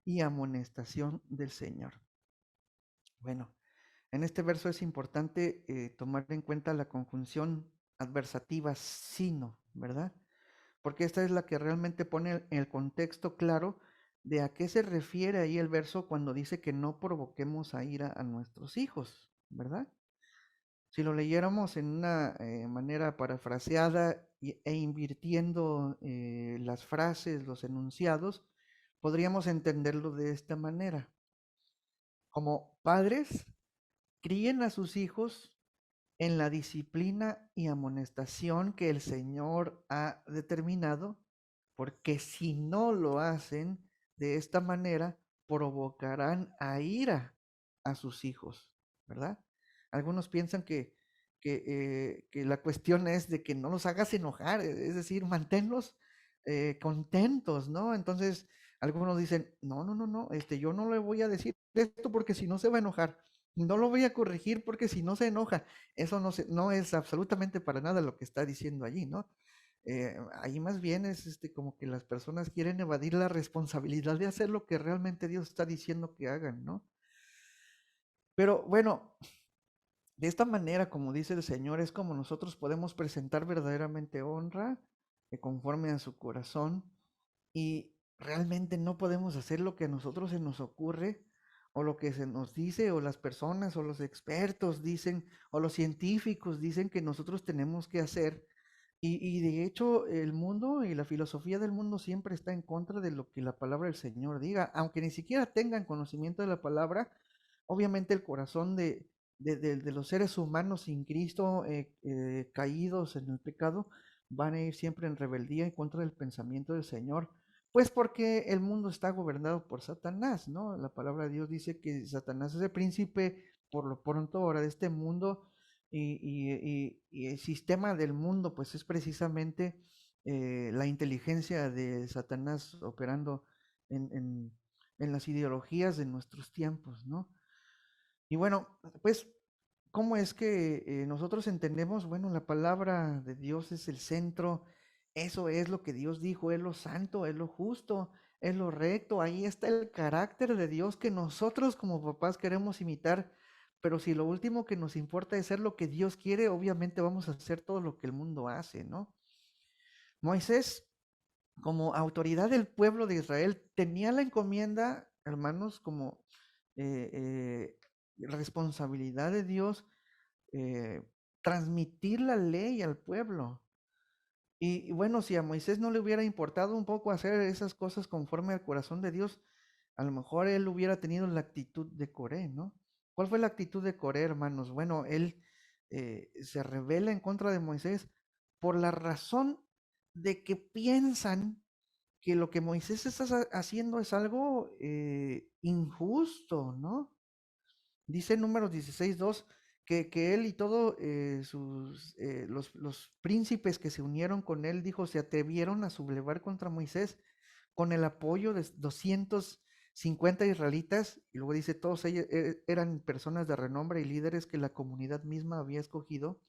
y amonestación del Señor. Bueno, en este verso es importante tomar en cuenta la conjunción adversativa sino, ¿verdad? Porque esta es la que realmente pone el contexto claro de a qué se refiere ahí el verso cuando dice que no provoquemos a ira a nuestros hijos, ¿verdad? Si lo leyéramos en una manera parafraseada e invirtiendo las frases, los enunciados, podríamos entenderlo de esta manera. Como padres, críen a sus hijos en la disciplina y amonestación que el Señor ha determinado, porque si no lo hacen de esta manera, provocarán a ira a sus hijos, ¿verdad? Algunos piensan que la cuestión es de que no los hagas enojar, es decir, manténlos contentos, ¿no? Entonces, algunos dicen, no, no, no, no, yo no le voy a decir esto porque si no se va a enojar, no lo voy a corregir porque si no se enoja. Eso no es absolutamente para nada lo que está diciendo allí, ¿no? Ahí más bien es como que las personas quieren evadir la responsabilidad de hacer lo que realmente Dios está diciendo que hagan, ¿no? Pero bueno, de esta manera, como dice el Señor, es como nosotros podemos presentar verdaderamente honra conforme a su corazón y realmente no podemos hacer lo que a nosotros se nos ocurre o lo que se nos dice o las personas o los expertos dicen o los científicos dicen que nosotros tenemos que hacer. Y de hecho el mundo y la filosofía del mundo siempre está en contra de lo que la palabra del Señor diga, aunque ni siquiera tengan conocimiento de la palabra. Obviamente el corazón de los seres humanos sin Cristo, caídos en el pecado, van a ir siempre en rebeldía en contra del pensamiento del Señor, pues porque el mundo está gobernado por Satanás, ¿no? La palabra de Dios dice que Satanás es el príncipe por lo pronto ahora de este mundo y el sistema del mundo, pues es precisamente la inteligencia de Satanás operando en, en, en las ideologías de nuestros tiempos, ¿no? Y bueno, pues, ¿cómo es que nosotros entendemos? Bueno, la palabra de Dios es el centro, eso es lo que Dios dijo, es lo santo, es lo justo, es lo recto, ahí está el carácter de Dios que nosotros como papás queremos imitar, pero si lo último que nos importa es hacer lo que Dios quiere, obviamente vamos a hacer todo lo que el mundo hace, ¿no? Moisés, como autoridad del pueblo de Israel, tenía la encomienda, hermanos, como responsabilidad de Dios, eh, transmitir la ley al pueblo. Y bueno, si a Moisés no le hubiera importado un poco hacer esas cosas conforme al corazón de Dios, a lo mejor él hubiera tenido la actitud de Coré, ¿no? ¿Cuál fue la actitud de Coré, hermanos? Bueno, él se rebela en contra de Moisés por la razón de que piensan que lo que Moisés está haciendo es algo injusto, ¿no? Dice Números 16:2 que él y todos los príncipes que se unieron con él, dijo, se atrevieron a sublevar contra Moisés con el apoyo de 250 israelitas, y luego dice, todos ellos eran personas de renombre y líderes que la comunidad misma había escogido.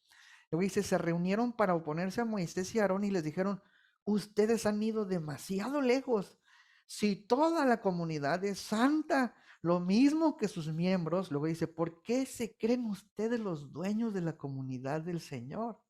Luego dice, se reunieron para oponerse a Moisés y Aarón y les dijeron, ustedes han ido demasiado lejos. Si toda la comunidad es santa, lo mismo que sus miembros, luego dice, ¿por qué se creen ustedes los dueños de la comunidad del Señor?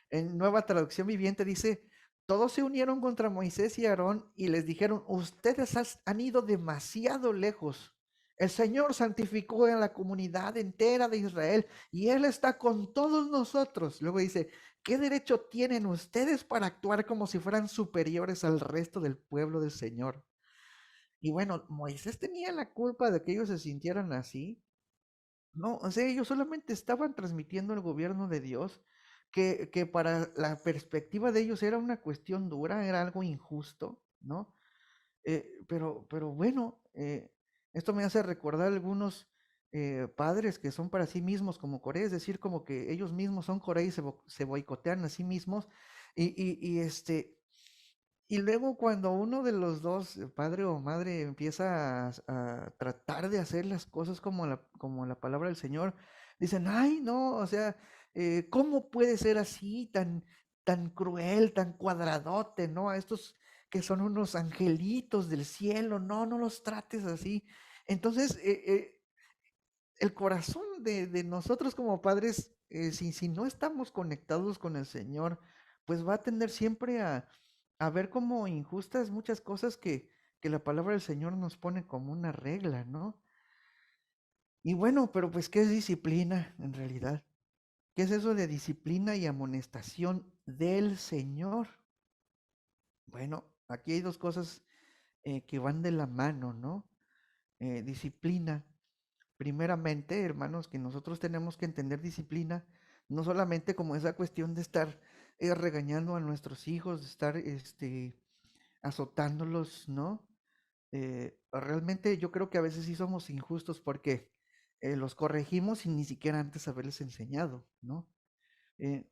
En Nueva Traducción Viviente dice, todos se unieron contra Moisés y Aarón y les dijeron, ustedes han ido demasiado lejos. El Señor santificó a la comunidad entera de Israel y Él está con todos nosotros. Luego dice, ¿qué derecho tienen ustedes para actuar como si fueran superiores al resto del pueblo del Señor? Y bueno, Moisés tenía la culpa de que ellos se sintieran así. No, o sea, ellos solamente estaban transmitiendo el gobierno de Dios, que para la perspectiva de ellos era una cuestión dura, era algo injusto, ¿no? Pero bueno, esto me hace recordar algunos padres que son para sí mismos como Corea, es decir, como que ellos mismos son Corea y se boicotean a sí mismos, y luego cuando uno de los dos, padre o madre, empieza a tratar de hacer las cosas como la palabra del Señor, dicen, ay, no, o sea, ¿cómo puede ser así, tan cruel, tan cuadradote, ¿no? A estos que son unos angelitos del cielo, no, no los trates así. Entonces, el corazón de nosotros como padres, si no estamos conectados con el Señor, pues va a tender siempre a ver como injustas muchas cosas que la palabra del Señor nos pone como una regla, ¿no? Y bueno, pero pues, ¿qué es disciplina en realidad? ¿Qué es eso de disciplina y amonestación del Señor? Bueno, aquí hay dos cosas que van de la mano, ¿no? Disciplina. Primeramente, hermanos, que nosotros tenemos que entender disciplina, no solamente como esa cuestión de estar regañando a nuestros hijos, de estar azotándolos, ¿no? Realmente yo creo que a veces sí somos injustos porque los corregimos sin ni siquiera antes haberles enseñado, ¿no? Eh,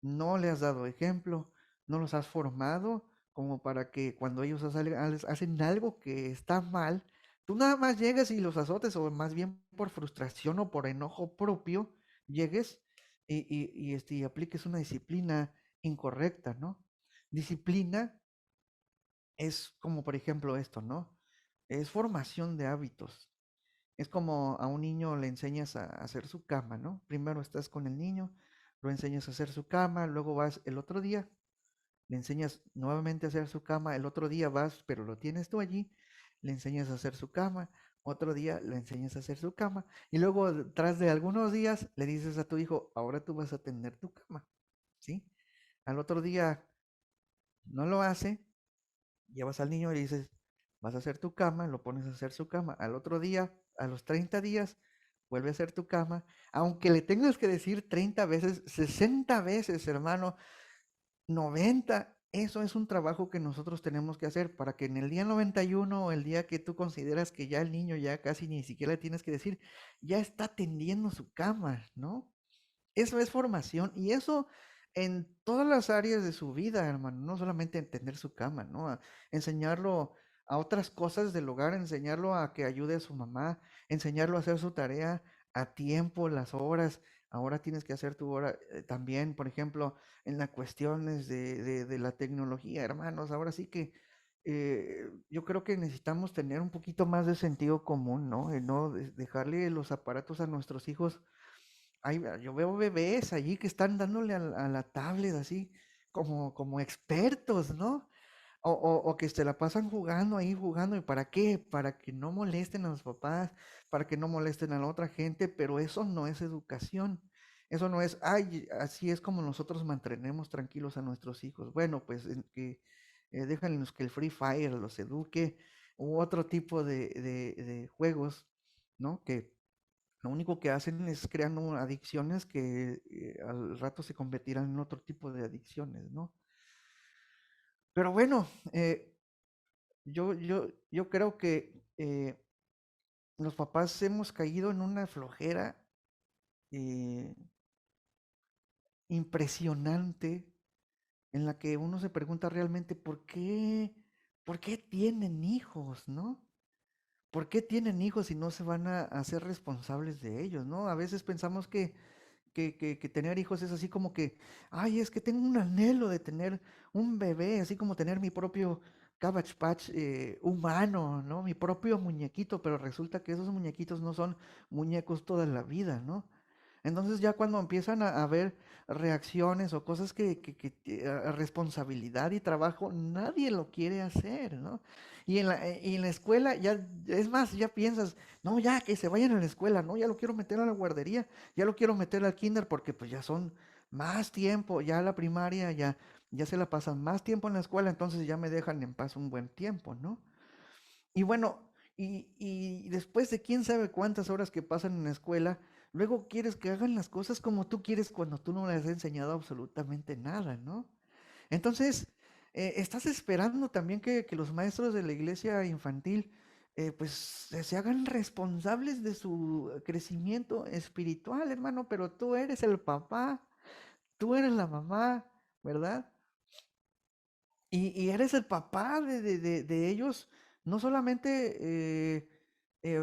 no le has dado ejemplo, no los has formado como para que cuando ellos hacen algo que está mal, tú nada más llegues y los azotes, o más bien por frustración o por enojo propio, llegues y apliques una disciplina incorrecta, ¿no? Disciplina es como, por ejemplo, esto, ¿no? Es formación de hábitos. Es como a un niño le enseñas a hacer su cama, ¿no? Primero estás con el niño, lo enseñas a hacer su cama, luego vas el otro día, le enseñas nuevamente a hacer su cama, el otro día vas, pero lo tienes tú allí, le enseñas a hacer su cama, otro día le enseñas a hacer su cama, y luego tras de algunos días le dices a tu hijo, ahora tú vas a tener tu cama, ¿sí? Al otro día no lo hace, llevas al niño y le dices, vas a hacer tu cama, lo pones a hacer su cama. Al otro día, a los 30 días, vuelve a hacer tu cama. Aunque le tengas que decir 30 veces, 60 veces, hermano, 90, eso es un trabajo que nosotros tenemos que hacer para que en el día 91 o el día que tú consideras que ya el niño ya casi ni siquiera le tienes que decir, ya está tendiendo su cama, ¿no? Eso es formación y eso en todas las áreas de su vida, hermano, no solamente entender su cama, ¿no? Enseñarlo a otras cosas del hogar, enseñarlo a que ayude a su mamá, enseñarlo a hacer su tarea a tiempo, las horas. Ahora tienes que hacer tu hora también, por ejemplo, en las cuestiones de la tecnología, hermanos. Ahora sí que yo creo que necesitamos tener un poquito más de sentido común, ¿no? No dejarle los aparatos a nuestros hijos. Yo veo bebés allí que están dándole a la tablet así como expertos, ¿no? O que se la pasan jugando ahí, jugando. ¿Y para qué? Para que no molesten a los papás, para que no molesten a la otra gente, pero eso no es educación. Eso no es, ay, así es como nosotros mantenemos tranquilos a nuestros hijos. Bueno, pues déjenlos que el Free Fire los eduque, u otro tipo de juegos, ¿no? Que lo único que hacen es creando adicciones que al rato se convertirán en otro tipo de adicciones, ¿no? Pero bueno, yo creo que los papás hemos caído en una flojera eh, impresionante en la que uno se pregunta realmente por qué tienen hijos, ¿no? ¿Por qué tienen hijos y no se van a hacer responsables de ellos, ¿no? A veces pensamos que tener hijos es así como que, ay, es que tengo un anhelo de tener un bebé, así como tener mi propio Cabbage Patch humano, ¿no? Mi propio muñequito, pero resulta que esos muñequitos no son muñecos toda la vida, ¿no? Entonces ya cuando empiezan a ver reacciones o cosas responsabilidad y trabajo, nadie lo quiere hacer, ¿no? Y en la escuela ya, es más, ya piensas, no, ya que se vayan a la escuela, no, ya lo quiero meter a la guardería, ya lo quiero meter al kinder porque pues ya son más tiempo, ya la primaria, ya se la pasan más tiempo en la escuela, entonces ya me dejan en paz un buen tiempo, ¿no? Y bueno, y después de quién sabe cuántas horas que pasan en la escuela, luego quieres que hagan las cosas como tú quieres cuando tú no les has enseñado absolutamente nada, ¿no? Entonces, estás esperando también que los maestros de la iglesia infantil, pues, se hagan responsables de su crecimiento espiritual, hermano, pero tú eres el papá, tú eres la mamá, ¿verdad? Y eres el papá de ellos, no solamente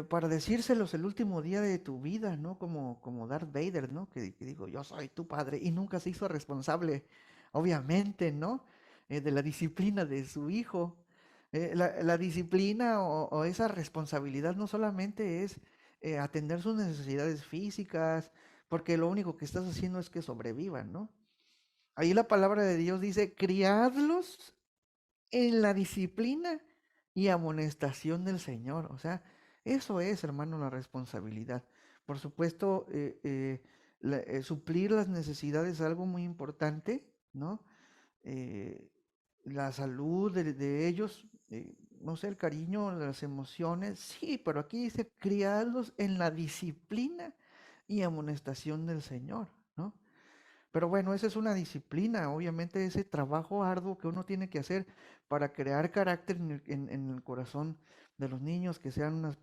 para decírselos el último día de tu vida, ¿no? Como Darth Vader, ¿no? Que dijo, yo soy tu padre, y nunca se hizo responsable, obviamente, ¿no? De la disciplina de su hijo. La disciplina o esa responsabilidad no solamente es atender sus necesidades físicas, porque lo único que estás haciendo es que sobrevivan, ¿no? Ahí la palabra de Dios dice, criadlos en la disciplina y amonestación del Señor. O sea, eso es, hermano, la responsabilidad. Por supuesto, suplir las necesidades es algo muy importante, ¿no? Eh, la salud de ellos, no sé, el cariño, las emociones, sí, pero aquí dice criarlos en la disciplina y amonestación del Señor, ¿no? Pero bueno, esa es una disciplina, obviamente ese trabajo arduo que uno tiene que hacer para crear carácter en el corazón de los niños, que sean unas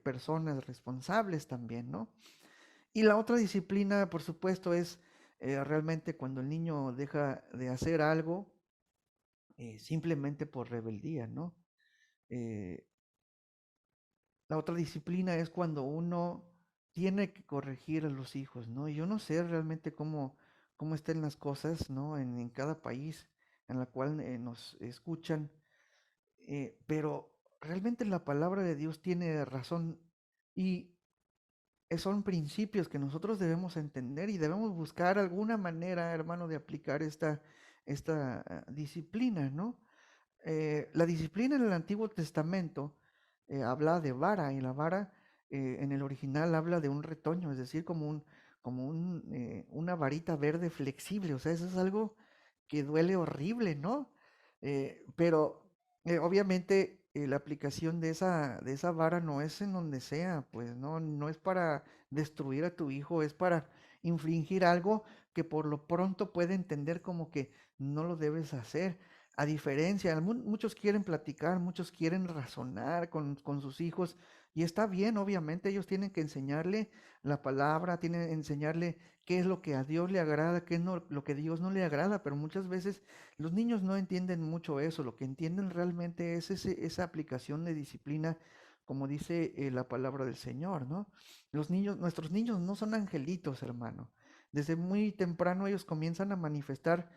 personas responsables también, ¿no? Y la otra disciplina, por supuesto, es realmente cuando el niño deja de hacer algo simplemente por rebeldía, ¿no? Eh, la otra disciplina es cuando uno tiene que corregir a los hijos, ¿no? Y yo no sé realmente cómo estén las cosas, ¿no? En cada país en la cual nos escuchan, pero realmente la palabra de Dios tiene razón y son principios que nosotros debemos entender y debemos buscar alguna manera, hermano, de aplicar esta disciplina, ¿no? La disciplina en el Antiguo Testamento habla de vara y la vara en el original habla de un retoño, es decir, una varita verde flexible, o sea, eso es algo que duele horrible, ¿no? Pero obviamente la aplicación de esa vara no es en donde sea, pues no es para destruir a tu hijo, es para infligir algo que por lo pronto puede entender como que no lo debes hacer. A diferencia, muchos quieren platicar, muchos quieren razonar con sus hijos y está bien, obviamente ellos tienen que enseñarle la palabra, tienen que enseñarle qué es lo que a Dios le agrada, qué es lo que a Dios no le agrada, pero muchas veces los niños no entienden mucho eso, lo que entienden realmente es esa aplicación de disciplina, como dice la palabra del Señor, ¿no? Nuestros niños no son angelitos, hermano. Desde muy temprano ellos comienzan a manifestar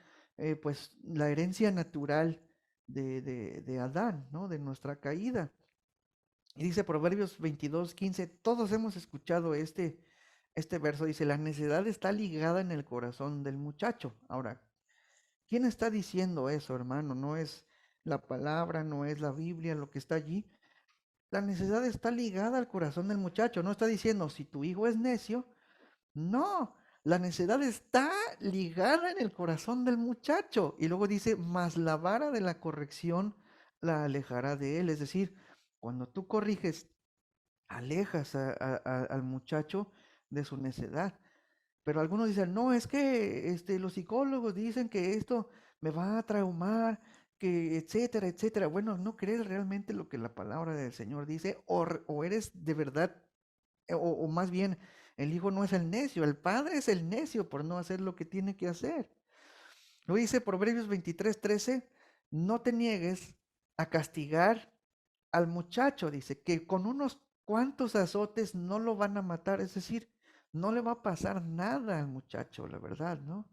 pues la herencia natural de Adán, ¿no? De nuestra caída. Y dice Proverbios 22:15, todos hemos escuchado este verso, dice, la necedad está ligada en el corazón del muchacho. Ahora, ¿quién está diciendo eso, hermano? No es la palabra, no es la Biblia lo que está allí. La necedad está ligada al corazón del muchacho. No está diciendo, si tu hijo es necio, no, la necedad está ligada en el corazón del muchacho. Y luego dice, mas la vara de la corrección la alejará de él. Es decir, cuando tú corriges, alejas al muchacho de su necedad. Pero algunos dicen, no, es que los psicólogos dicen que esto me va a traumar, que etcétera, etcétera. Bueno, ¿no crees realmente lo que la palabra del Señor dice? O eres de verdad o más bien, el hijo no es el necio, el padre es el necio por no hacer lo que tiene que hacer. Lo dice Proverbios 23:13, no te niegues a castigar al muchacho, dice, que con unos cuantos azotes no lo van a matar, es decir, no le va a pasar nada al muchacho, la verdad, ¿no?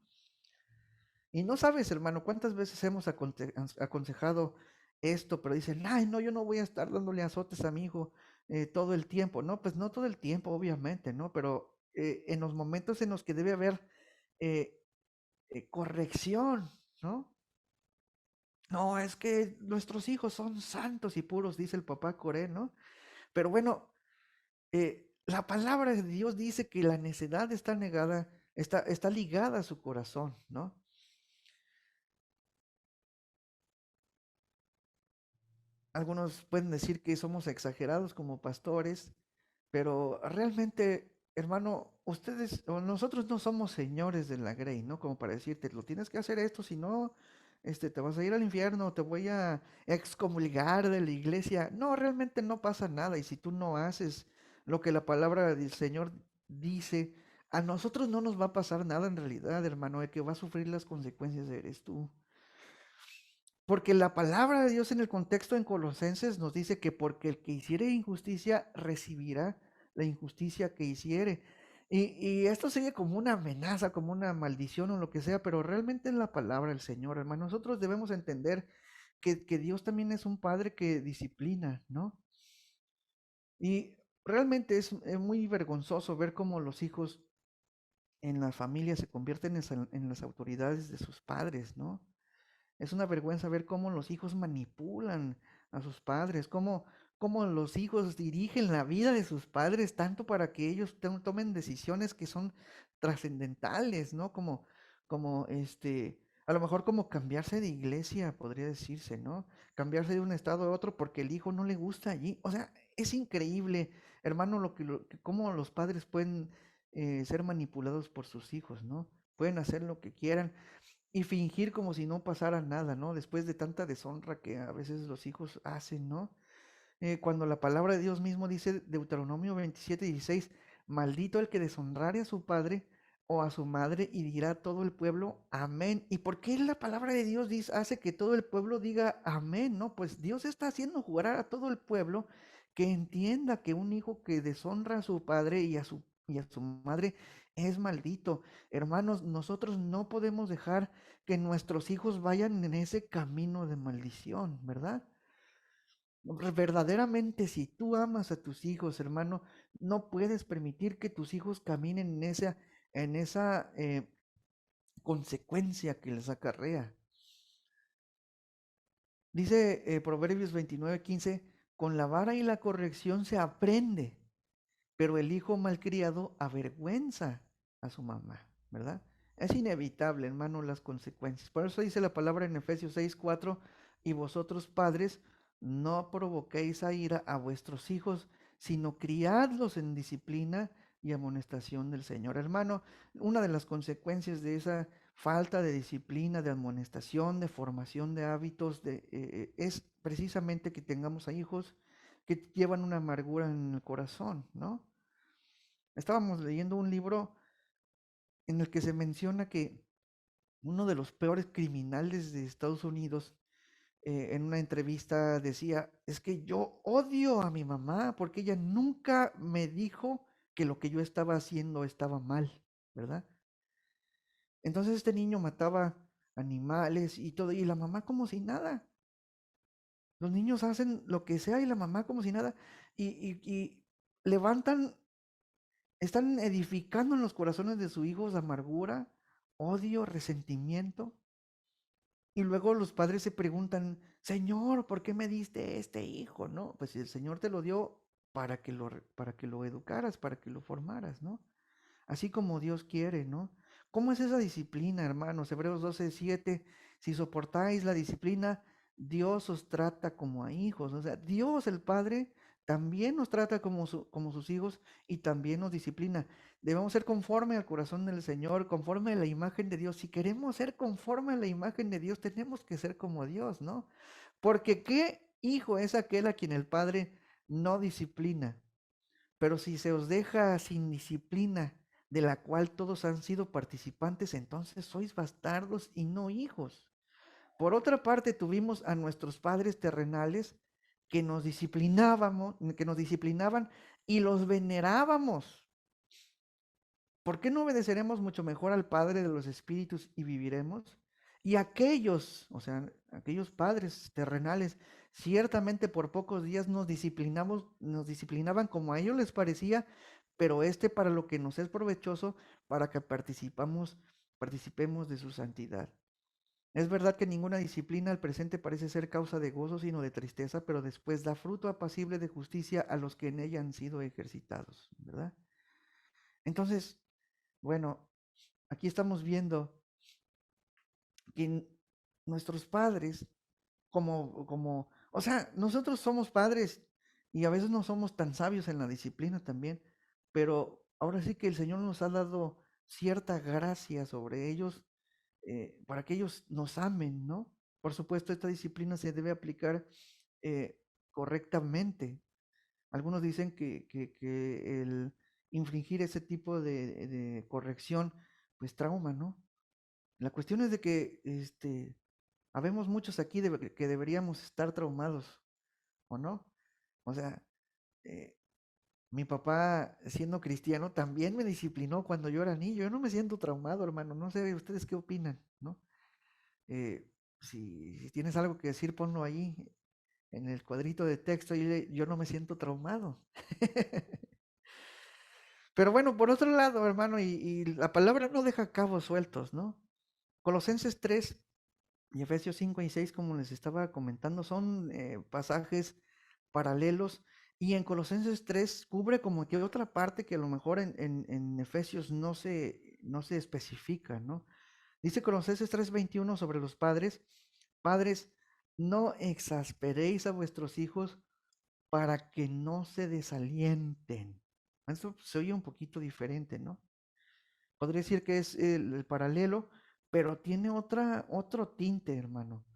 Y no sabes, hermano, cuántas veces hemos aconsejado esto, pero dicen, ay, no, yo no voy a estar dándole azotes a mi hijo todo el tiempo. No, pues no todo el tiempo, obviamente, ¿no? Pero en los momentos en los que debe haber eh, corrección, ¿no? No, es que nuestros hijos son santos y puros, dice el papá Coré, ¿no? Pero bueno, la palabra de Dios dice que la necedad está negada, está ligada a su corazón, ¿no? Algunos pueden decir que somos exagerados como pastores, pero realmente, hermano, ustedes o nosotros no somos señores de la grey, ¿no? Como para decirte, lo tienes que hacer esto, si no, te vas a ir al infierno, te voy a excomulgar de la iglesia. No, realmente no pasa nada. Y si tú no haces lo que la palabra del Señor dice, a nosotros no nos va a pasar nada en realidad, hermano. El que va a sufrir las consecuencias eres tú. Porque la palabra de Dios en el contexto en Colosenses nos dice que porque el que hiciere injusticia recibirá la injusticia que hiciere. Y esto sería como una amenaza, como una maldición o lo que sea, pero realmente es la palabra del Señor, hermano. Nosotros debemos entender que Dios también es un padre que disciplina, ¿no? Y realmente es muy vergonzoso ver cómo los hijos en la familia se convierten en las autoridades de sus padres, ¿no? Es una vergüenza ver cómo los hijos manipulan a sus padres, cómo los hijos dirigen la vida de sus padres tanto para que ellos tomen decisiones que son trascendentales, ¿no? A lo mejor como cambiarse de iglesia, podría decirse, ¿no? Cambiarse de un estado a otro porque el hijo no le gusta allí. O sea, es increíble, hermano, cómo los padres pueden ser manipulados por sus hijos, ¿no? Pueden hacer lo que quieran y fingir como si no pasara nada, ¿no? Después de tanta deshonra que a veces los hijos hacen, ¿no? Cuando la palabra de Dios mismo dice, Deuteronomio 27:16, maldito el que deshonrare a su padre, o a su madre y dirá todo el pueblo, amén. ¿Y por qué la palabra de Dios hace que todo el pueblo diga amén? No, pues Dios está haciendo jurar a todo el pueblo que entienda que un hijo que deshonra a su padre y a su madre es maldito. Hermanos, nosotros no podemos dejar que nuestros hijos vayan en ese camino de maldición, ¿verdad? Verdaderamente, si tú amas a tus hijos, hermano, no puedes permitir que tus hijos caminen en esa consecuencia que les acarrea. Dice Proverbios 29:15, con la vara y la corrección se aprende, pero el hijo malcriado avergüenza a su mamá, ¿verdad? Es inevitable, hermano, las consecuencias. Por eso dice la palabra en Efesios 6:4, y vosotros padres, no provoquéis a ira a vuestros hijos, sino criadlos en disciplina y amonestación del Señor. Hermano, una de las consecuencias de esa falta de disciplina, de amonestación, de formación de hábitos, es precisamente que tengamos a hijos que llevan una amargura en el corazón, ¿no? Estábamos leyendo un libro en el que se menciona que uno de los peores criminales de Estados Unidos, en una entrevista decía, es que yo odio a mi mamá porque ella nunca me dijo que lo que yo estaba haciendo estaba mal, ¿verdad? Entonces este niño mataba animales y todo, y la mamá como si nada. Los niños hacen lo que sea y la mamá como si nada. Y levantan, están edificando en los corazones de sus hijos amargura, odio, resentimiento. Y luego los padres se preguntan, Señor, ¿por qué me diste este hijo? ¿No? Pues el Señor te lo dio para que lo educaras, para que lo formaras, ¿no? Así como Dios quiere, ¿no? ¿Cómo es esa disciplina, hermanos? Hebreos 12:7, si soportáis la disciplina, Dios os trata como a hijos. O sea, Dios el Padre también nos trata como sus hijos y también nos disciplina. Debemos ser conforme al corazón del Señor, conforme a la imagen de Dios. Si queremos ser conforme a la imagen de Dios, tenemos que ser como Dios, ¿no? Porque ¿qué hijo es aquel a quien el Padre no disciplina? Pero si se os deja sin disciplina, de la cual todos han sido participantes, entonces sois bastardos y no hijos. Por otra parte, tuvimos a nuestros padres terrenales que nos disciplinaban y los venerábamos. ¿Por qué no obedeceremos mucho mejor al Padre de los Espíritus y viviremos? Y aquellos, o sea, aquellos padres terrenales, ciertamente por pocos días nos disciplinaban como a ellos les parecía, pero para lo que nos es provechoso, para que participemos de su santidad. Es verdad que ninguna disciplina al presente parece ser causa de gozo, sino de tristeza, pero después da fruto apacible de justicia a los que en ella han sido ejercitados, ¿verdad? Entonces, bueno, aquí estamos viendo que nuestros padres, o sea, nosotros somos padres y a veces no somos tan sabios en la disciplina también, pero ahora sí que el Señor nos ha dado cierta gracia sobre ellos, para que ellos nos amen, ¿no? Por supuesto, esta disciplina se debe aplicar correctamente. Algunos dicen que el infringir ese tipo de corrección, pues trauma, ¿no? La cuestión es de que habemos muchos aquí que deberíamos estar traumados, ¿o no? O sea, eh, mi papá, siendo cristiano, también me disciplinó cuando yo era niño. Yo no me siento traumado, hermano. No sé ustedes qué opinan, ¿no? Si tienes algo que decir, ponlo ahí en el cuadrito de texto. Yo no me siento traumado. Pero bueno, por otro lado, hermano, y la palabra no deja cabos sueltos, ¿no? Colosenses 3 y Efesios 5 y 6, como les estaba comentando, son pasajes paralelos. Y en Colosenses 3 cubre como que otra parte que a lo mejor en Efesios no se especifica, ¿no? Dice Colosenses 3:21 sobre los padres: padres, no exasperéis a vuestros hijos para que no se desalienten. Eso se oye un poquito diferente, ¿no? Podría decir que es el paralelo, pero tiene otro tinte, hermano.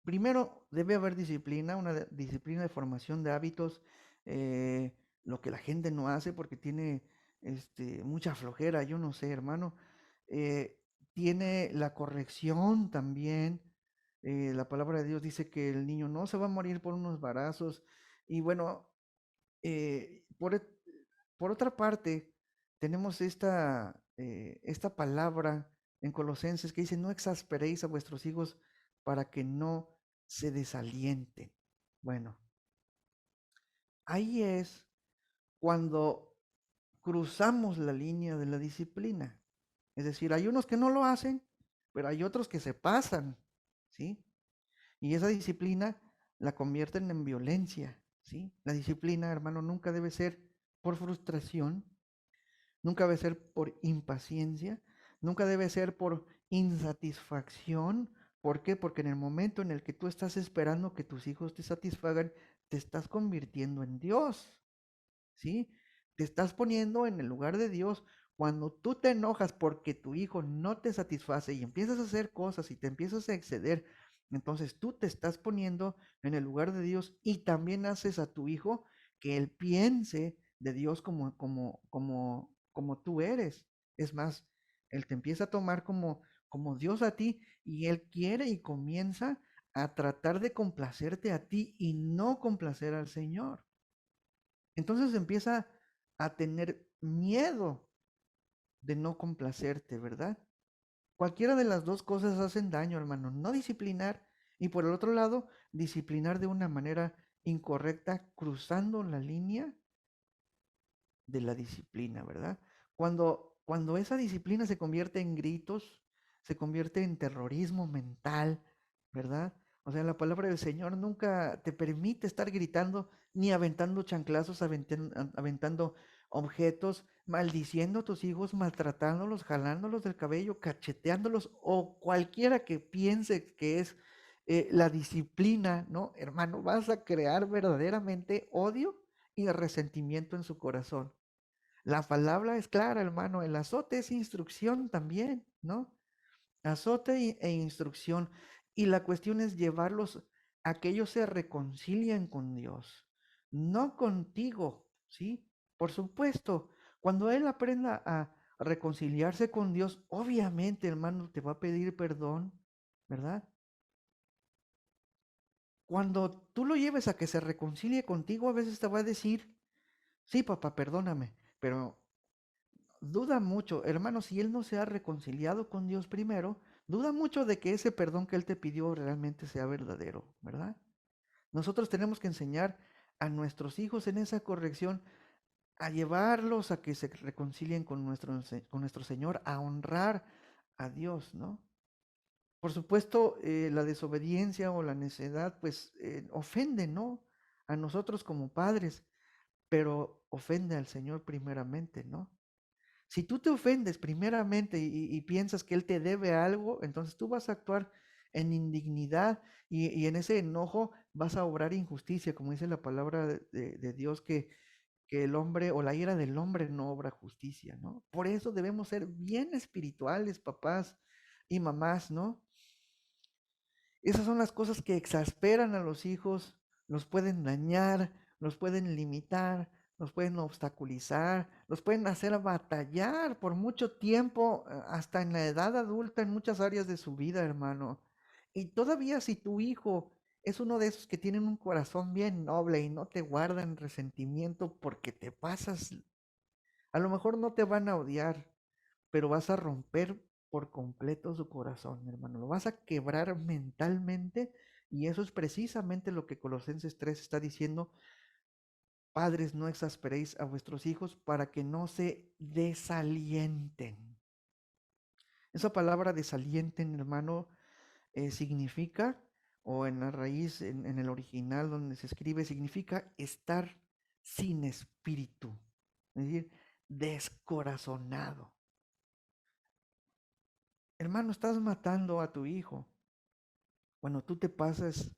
Primero, debe haber disciplina, una disciplina de formación de hábitos, lo que la gente no hace porque tiene mucha flojera, yo no sé, hermano. Eh, Tiene la corrección también. La palabra de Dios dice que el niño no se va a morir por unos embarazos. Y bueno, eh, por, e- por otra parte, tenemos esta palabra en Colosenses que dice, no exasperéis a vuestros hijos para que no se desalienten. Bueno, ahí es cuando cruzamos la línea de la disciplina. Es decir, hay unos que no lo hacen, pero hay otros que se pasan, ¿sí? Y esa disciplina la convierten en violencia, ¿sí? La disciplina, hermano, nunca debe ser por frustración, nunca debe ser por impaciencia, nunca debe ser por insatisfacción. ¿Por qué? Porque en el momento en el que tú estás esperando que tus hijos te satisfagan, te estás convirtiendo en Dios, ¿sí? Te estás poniendo en el lugar de Dios. Cuando tú te enojas porque tu hijo no te satisface y empiezas a hacer cosas y te empiezas a exceder, entonces tú te estás poniendo en el lugar de Dios y también haces a tu hijo que él piense de Dios como tú eres. Es más, él te empieza a tomar como Dios a ti y él quiere y comienza a tratar de complacerte a ti y no complacer al Señor. Entonces empieza a tener miedo de no complacerte, ¿verdad? Cualquiera de las dos cosas hacen daño, hermano. No disciplinar y por el otro lado, disciplinar de una manera incorrecta, cruzando la línea de la disciplina, ¿verdad? Cuando esa disciplina se convierte en gritos, se convierte en terrorismo mental, ¿verdad? O sea, la palabra del Señor nunca te permite estar gritando ni aventando chanclazos, aventando objetos, maldiciendo a tus hijos, maltratándolos, jalándolos del cabello, cacheteándolos o cualquiera que piense que es la disciplina, ¿no? Hermano, vas a crear verdaderamente odio y resentimiento en su corazón. La palabra es clara, hermano. El azote es instrucción también, ¿no? Azote e instrucción. Y la cuestión es llevarlos a que ellos se reconcilien con Dios, no contigo, ¿sí? Por supuesto, cuando él aprenda a reconciliarse con Dios, obviamente, hermano, te va a pedir perdón, ¿verdad? Cuando tú lo lleves a que se reconcilie contigo, a veces te va a decir, sí, papá, perdóname, pero duda mucho, hermano, si él no se ha reconciliado con Dios primero, duda mucho de que ese perdón que él te pidió realmente sea verdadero, ¿verdad? Nosotros tenemos que enseñar a nuestros hijos en esa corrección, a llevarlos a que se reconcilien con nuestro Señor, a honrar a Dios, ¿no? Por supuesto, la desobediencia o la necedad, pues ofende, ¿no? A nosotros como padres, pero ofende al Señor primeramente, ¿no? Si tú te ofendes primeramente y piensas que Él te debe algo, entonces tú vas a actuar en indignidad y en ese enojo vas a obrar injusticia, como dice la palabra de Dios, que el hombre o la ira del hombre no obra justicia, ¿no? Por eso debemos ser bien espirituales, papás y mamás, ¿no? Esas son las cosas que exasperan a los hijos, los pueden dañar, los pueden limitar, los pueden obstaculizar, los pueden hacer batallar por mucho tiempo, hasta en la edad adulta, en muchas áreas de su vida, hermano. Y todavía si tu hijo es uno de esos que tienen un corazón bien noble y no te guardan resentimiento porque te pasas, a lo mejor no te van a odiar, pero vas a romper por completo su corazón, hermano. Lo vas a quebrar mentalmente y eso es precisamente lo que Colosenses 3 está diciendo. Padres, no exasperéis a vuestros hijos para que no se desalienten. Esa palabra desalienten, hermano, significa, o en la raíz, en el original donde se escribe, significa estar sin espíritu, es decir, descorazonado. Hermano, estás matando a tu hijo cuando tú te pasas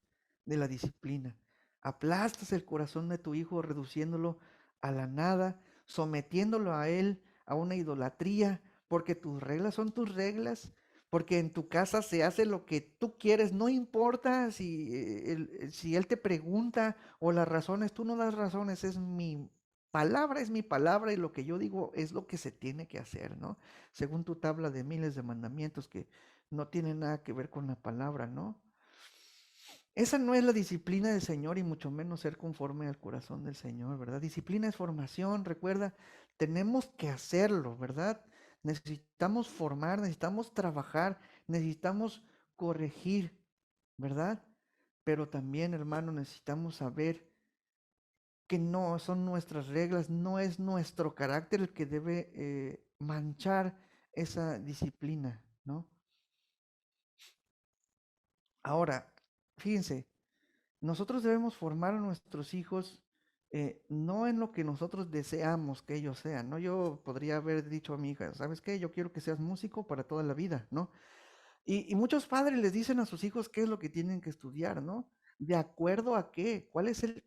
de la disciplina. Aplastas el corazón de tu hijo reduciéndolo a la nada, sometiéndolo a él a una idolatría, porque tus reglas son tus reglas, porque en tu casa se hace lo que tú quieres, no importa si él te pregunta o las razones, tú no das razones, es palabra es mi palabra y lo que yo digo es lo que se tiene que hacer, ¿no? Según tu tabla de miles de mandamientos que no tienen nada que ver con la palabra, ¿no? Esa no es la disciplina del Señor y mucho menos ser conforme al corazón del Señor, ¿verdad? Disciplina es formación, recuerda, tenemos que hacerlo, ¿verdad? Necesitamos formar, necesitamos trabajar, necesitamos corregir, ¿verdad? Pero también, hermano, necesitamos saber que no son nuestras reglas, no es nuestro carácter el que debe manchar esa disciplina, ¿no? Ahora, fíjense, nosotros debemos formar a nuestros hijos no en lo que nosotros deseamos que ellos sean, ¿no? Yo podría haber dicho a mi hija, ¿sabes qué? Yo quiero que seas músico para toda la vida, ¿no? Y muchos padres les dicen a sus hijos qué es lo que tienen que estudiar, ¿no? ¿De acuerdo a qué? ¿Cuál es el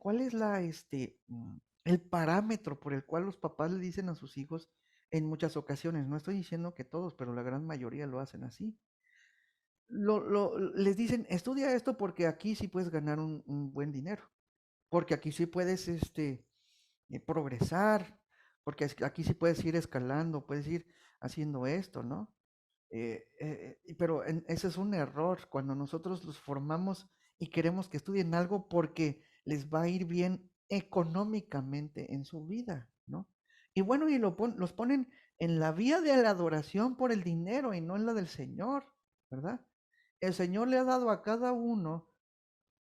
parámetro por el cual los papás le dicen a sus hijos en muchas ocasiones? No estoy diciendo que todos, pero la gran mayoría lo hacen así. Les dicen, estudia esto porque aquí sí puedes ganar un buen dinero, porque aquí sí puedes progresar, porque aquí sí puedes ir escalando, puedes ir haciendo esto, ¿no? Pero ese es un error cuando nosotros los formamos y queremos que estudien algo porque les va a ir bien económicamente en su vida, ¿no? Y bueno, los ponen en la vía de la adoración por el dinero y no en la del Señor, ¿verdad? El Señor le ha dado a cada uno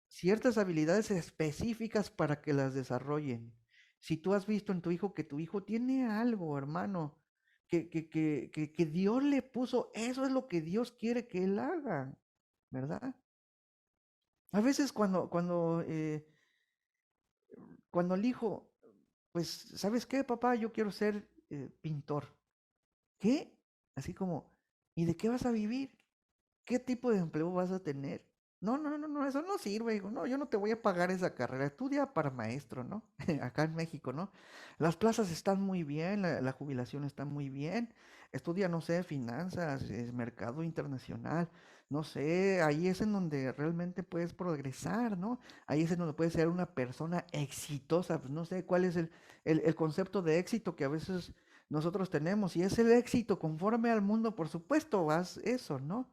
ciertas habilidades específicas para que las desarrollen. Si tú has visto en tu hijo que tu hijo tiene algo, hermano, que Dios le puso, eso es lo que Dios quiere que él haga, ¿verdad? A veces cuando el hijo, pues, ¿sabes qué, papá? Yo quiero ser pintor. ¿Qué? Así como, ¿y de qué vas a vivir? ¿Qué tipo de empleo vas a tener? No, no, no, no, eso no sirve, hijo. No, yo no te voy a pagar esa carrera. Estudia para maestro, ¿no? Acá en México, ¿no? Las plazas están muy bien, la jubilación está muy bien. Estudia, no sé, finanzas, mercado internacional. No sé, ahí es en donde realmente puedes progresar, ¿no? Ahí es en donde puedes ser una persona exitosa. Pues no sé cuál es el concepto de éxito que a veces nosotros tenemos. Y es el éxito conforme al mundo, por supuesto, haz eso, ¿no?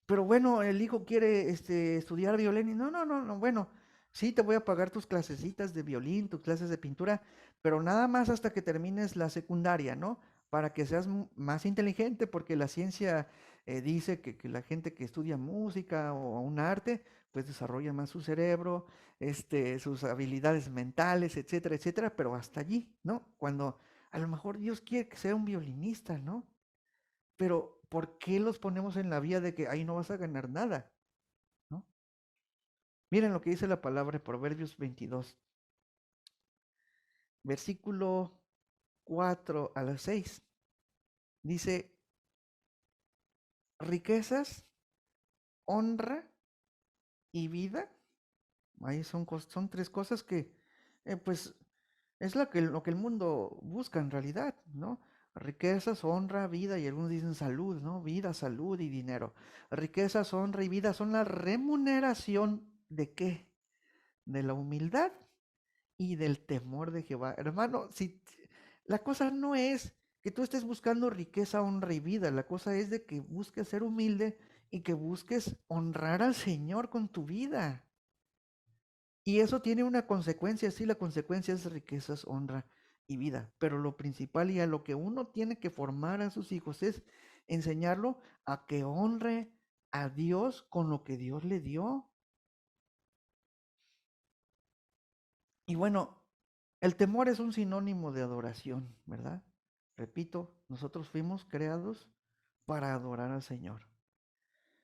Pero bueno, el hijo quiere estudiar violín y no, no, no, no, bueno, sí te voy a pagar tus clasecitas de violín, tus clases de pintura, pero nada más hasta que termines la secundaria, ¿no? Para que seas más inteligente, porque la ciencia dice que la gente que estudia música o un arte, pues desarrolla más su cerebro, sus habilidades mentales, etcétera, etcétera, pero hasta allí, ¿no? Cuando a lo mejor Dios quiere que sea un violinista, ¿no? Pero ¿por qué los ponemos en la vía de que ahí no vas a ganar nada? ¿No? Miren lo que dice la palabra en Proverbios 22, versículo 4 a las 6. Dice, riquezas, honra y vida. Ahí son tres cosas que, pues, es lo que el mundo busca en realidad, ¿no? Riquezas, honra, vida, y algunos dicen salud, ¿no? Vida, salud y dinero. Riquezas, honra y vida son la remuneración de qué? De la humildad y del temor de Jehová. Hermano, si la cosa no es que tú estés buscando riqueza, honra y vida, la cosa es de que busques ser humilde y que busques honrar al Señor con tu vida. Y eso tiene una consecuencia, sí, la consecuencia es riquezas, honra y vida. Pero lo principal y a lo que uno tiene que formar a sus hijos es enseñarlo a que honre a Dios con lo que Dios le dio. Y bueno, el temor es un sinónimo de adoración, ¿verdad? Repito, nosotros fuimos creados para adorar al Señor.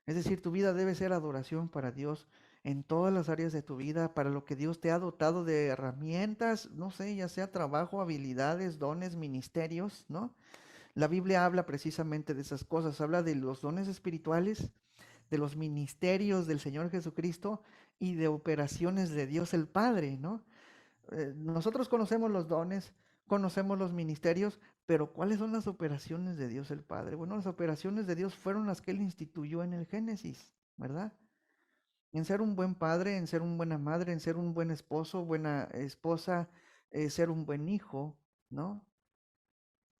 Es decir, tu vida debe ser adoración para Dios en todas las áreas de tu vida, para lo que Dios te ha dotado de herramientas, no sé, ya sea trabajo, habilidades, dones, ministerios, ¿no? La Biblia habla precisamente de esas cosas, habla de los dones espirituales, de los ministerios del Señor Jesucristo y de operaciones de Dios el Padre, ¿no? Nosotros conocemos los dones, conocemos los ministerios, pero ¿cuáles son las operaciones de Dios el Padre? Bueno, las operaciones de Dios fueron las que Él instituyó en el Génesis, ¿verdad? En ser un buen padre, en ser una buena madre, en ser un buen esposo, buena esposa, ser un buen hijo, ¿no?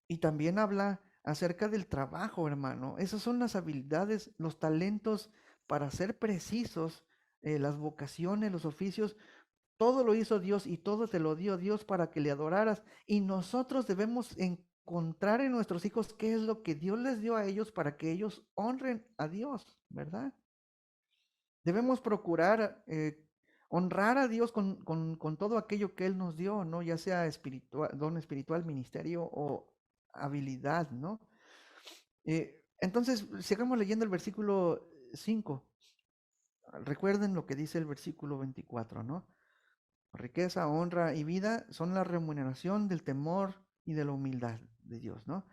Y también habla acerca del trabajo, hermano. Esas son las habilidades, los talentos para ser precisos, las vocaciones, los oficios. Todo lo hizo Dios y todo te lo dio Dios para que le adoraras. Y nosotros debemos encontrar en nuestros hijos qué es lo que Dios les dio a ellos para que ellos honren a Dios, ¿verdad? Debemos procurar honrar a Dios con todo aquello que Él nos dio, ¿no? Ya sea espiritual, don espiritual, ministerio o habilidad, ¿no? Entonces, sigamos leyendo el versículo 5. Recuerden lo que dice el versículo 24, ¿no? Riqueza, honra y vida son la remuneración del temor y de la humildad de Dios, ¿no?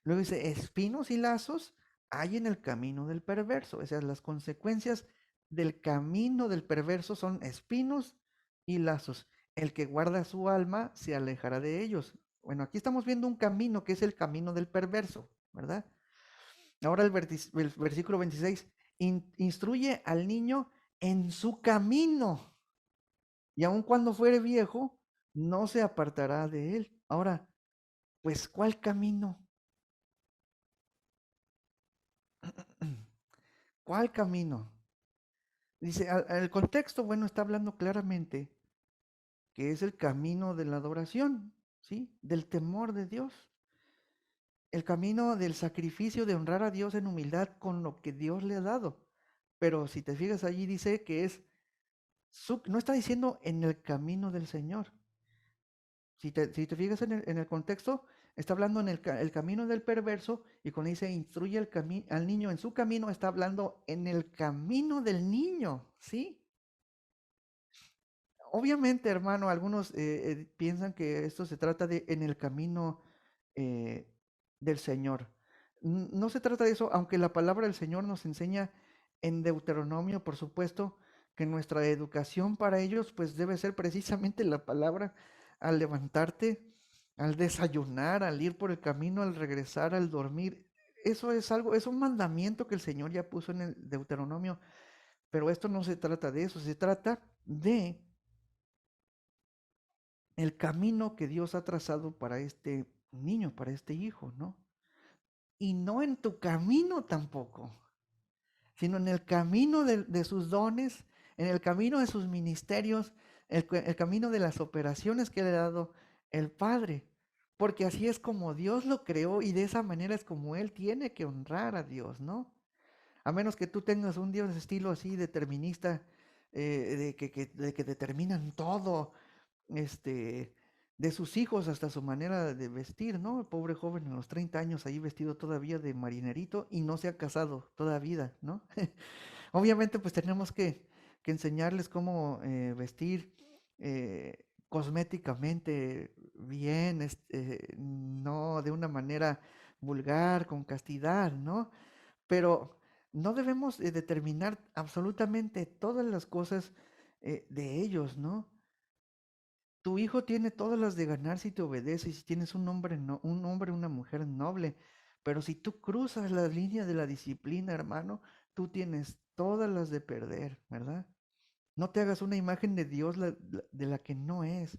Luego dice, espinos y lazos hay en el camino del perverso. O sea, las consecuencias del camino del perverso son espinos y lazos. El que guarda su alma se alejará de ellos. Bueno, aquí estamos viendo un camino que es el camino del perverso, ¿verdad? Ahora el versículo 26, instruye al niño en su camino y aun cuando fuere viejo, no se apartará de él. Ahora, pues, ¿cuál camino? ¿Cuál camino? Dice, el contexto, bueno, está hablando claramente que es el camino de la adoración, ¿sí? Del temor de Dios. El camino del sacrificio de honrar a Dios en humildad con lo que Dios le ha dado. Pero si te fijas allí dice que es, no está diciendo en el camino del Señor. Si te fijas en el contexto, está hablando en el camino del perverso y cuando dice instruye al niño en su camino, está hablando en el camino del niño, ¿sí? Obviamente, hermano, algunos piensan que esto se trata de en el camino eh, del Señor. No se trata de eso, aunque la palabra del Señor nos enseña en Deuteronomio, por supuesto, que nuestra educación para ellos pues debe ser precisamente la palabra al levantarte, al desayunar, al ir por el camino, al regresar, al dormir. Eso es algo, es un mandamiento que el Señor ya puso en el Deuteronomio, pero esto no se trata de eso, se trata de el camino que Dios ha trazado para este niño, para este hijo, ¿no? Y no en tu camino tampoco, sino en el camino de sus dones, en el camino de sus ministerios, el camino de las operaciones que le ha dado el Padre. Porque así es como Dios lo creó y de esa manera es como Él tiene que honrar a Dios, ¿no? A menos que tú tengas un Dios de estilo así determinista, de que determinan todo, este, de sus hijos hasta su manera de vestir, ¿no? El pobre joven a los 30 años ahí vestido todavía de marinerito y no se ha casado toda vida, ¿no? Obviamente pues tenemos que enseñarles cómo vestir cosméticamente bien, no de una manera vulgar, con castidad, ¿no? Pero no debemos determinar absolutamente todas las cosas de ellos, ¿no? Tu hijo tiene todas las de ganar si te obedece, si tienes un hombre, un hombre, una mujer noble. Pero si tú cruzas la línea de la disciplina, hermano, tú tienes todas las de perder, ¿verdad? No te hagas una imagen de Dios de la que no es.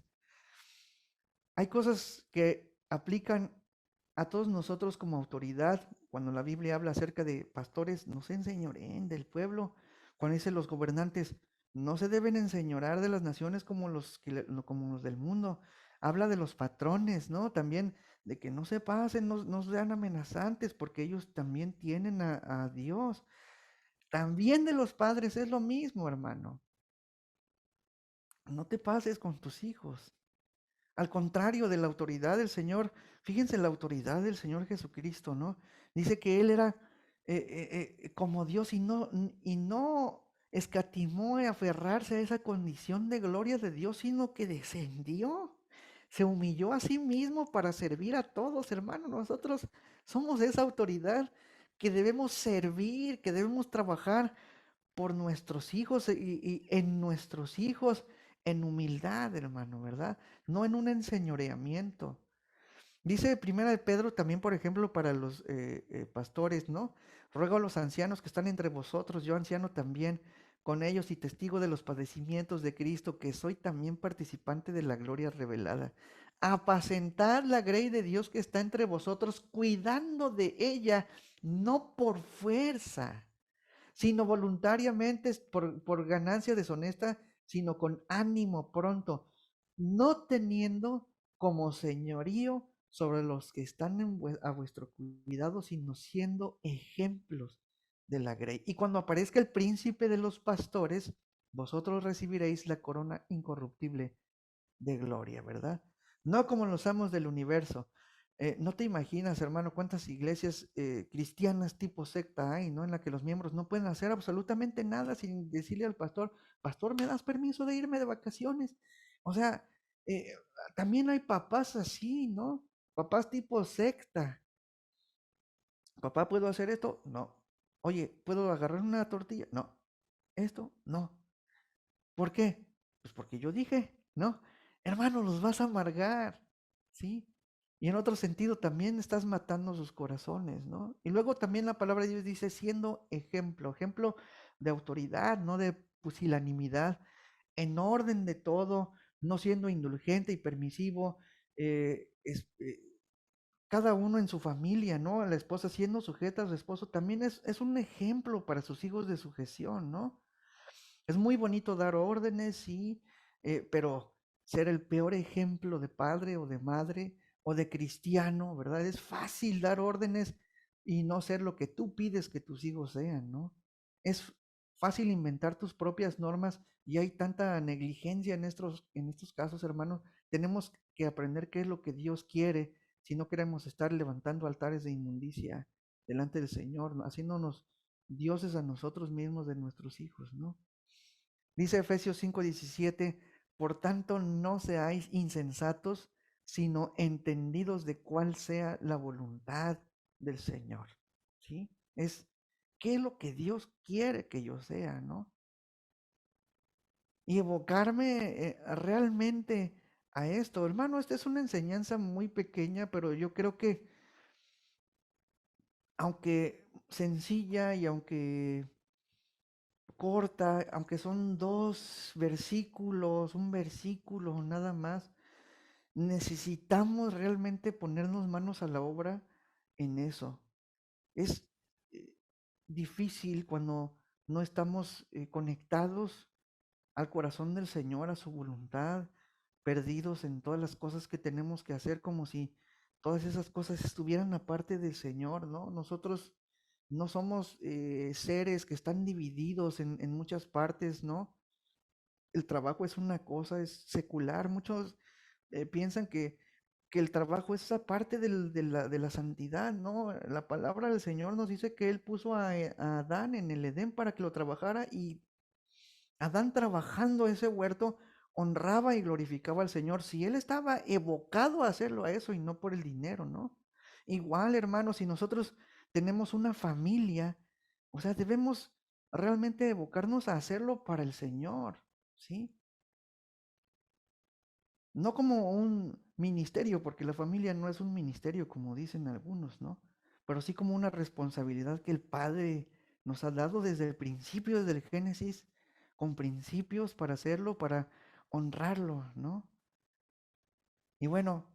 Hay cosas que aplican a todos nosotros como autoridad. Cuando la Biblia habla acerca de pastores, no se enseñoreen del pueblo. Cuando dice los gobernantes, no se deben enseñorar de las naciones como como los del mundo. Habla de los patrones, ¿no? También de que no se pasen, no sean amenazantes, porque ellos también tienen a Dios. También de los padres es lo mismo, hermano. No te pases con tus hijos. Al contrario de la autoridad del Señor, fíjense la autoridad del Señor Jesucristo, ¿no? Dice que Él era como Dios y no escatimó a aferrarse a esa condición de gloria de Dios, sino que descendió, se humilló a sí mismo para servir a todos, hermanos. Nosotros somos esa autoridad que debemos servir, que debemos trabajar por nuestros hijos y en nuestros hijos en humildad, hermano, ¿verdad? No en un enseñoreamiento. Dice Primera de Pedro también, por ejemplo, para los pastores, ¿no? Ruego a los ancianos que están entre vosotros, yo anciano también, con ellos y testigo de los padecimientos de Cristo, que soy también participante de la gloria revelada. Apacentad la grey de Dios que está entre vosotros, cuidando de ella, no por fuerza, sino voluntariamente por ganancia deshonesta, sino con ánimo pronto, no teniendo como señorío sobre los que están a vuestro cuidado, sino siendo ejemplos de la grey. Y cuando aparezca el príncipe de los pastores, vosotros recibiréis la corona incorruptible de gloria, ¿verdad? No como los amos del universo. No te imaginas, hermano, cuántas iglesias cristianas tipo secta hay, ¿no? En la que los miembros no pueden hacer absolutamente nada sin decirle al pastor, pastor, ¿me das permiso de irme de vacaciones? O sea, eh, también hay papás así, ¿no? Papás tipo secta. Papá, ¿puedo hacer esto? No. Oye, ¿puedo agarrar una tortilla? No. ¿Esto? No. ¿Por qué? Pues porque yo dije, ¿no? Hermano, los vas a amargar, ¿sí? Y en otro sentido también estás matando sus corazones, ¿no? Y luego también la palabra de Dios dice siendo ejemplo, ejemplo de autoridad, no de pusilanimidad, en orden de todo, no siendo indulgente y permisivo, eh, es, eh, cada uno en su familia, ¿no? La esposa siendo sujeta a su esposo también es un ejemplo para sus hijos de sujeción, ¿no? Es muy bonito dar órdenes, sí, pero ser el peor ejemplo de padre o de madre o de cristiano, ¿verdad? Es fácil dar órdenes y no ser lo que tú pides que tus hijos sean, ¿no? Es fácil inventar tus propias normas y hay tanta negligencia en estos casos, hermanos. Tenemos que aprender qué es lo que Dios quiere si no queremos estar levantando altares de inmundicia delante del Señor, ¿no? Haciéndonos dioses a nosotros mismos de nuestros hijos, ¿no? Dice Efesios 5:17, por tanto no seáis insensatos, sino entendidos de cuál sea la voluntad del Señor. ¿Sí? Es qué es lo que Dios quiere que yo sea, ¿no? Y evocarme realmente a esto. Hermano, esta es una enseñanza muy pequeña, pero yo creo que aunque sencilla y aunque corta, aunque son dos versículos, un versículo nada más, necesitamos realmente ponernos manos a la obra en eso. Es eh, difícil cuando no estamos conectados al corazón del Señor, a su voluntad, perdidos en todas las cosas que tenemos que hacer, como si todas esas cosas estuvieran aparte del Señor, ¿no? Nosotros no somos seres que están divididos en muchas partes, ¿no? El trabajo es una cosa, es secular. Muchos piensan que el trabajo es esa parte de la santidad, ¿no? La palabra del Señor nos dice que Él puso a Adán en el Edén para que lo trabajara y Adán trabajando ese huerto honraba y glorificaba al Señor. Si él estaba evocado a hacerlo a eso y no por el dinero, ¿no? Igual, hermanos, si nosotros tenemos una familia, o sea, debemos realmente evocarnos a hacerlo para el Señor, ¿sí? No como un ministerio, porque la familia no es un ministerio, como dicen algunos, ¿no? Pero sí como una responsabilidad que el Padre nos ha dado desde el principio, desde el Génesis, con principios para hacerlo, para honrarlo, ¿no? Y bueno,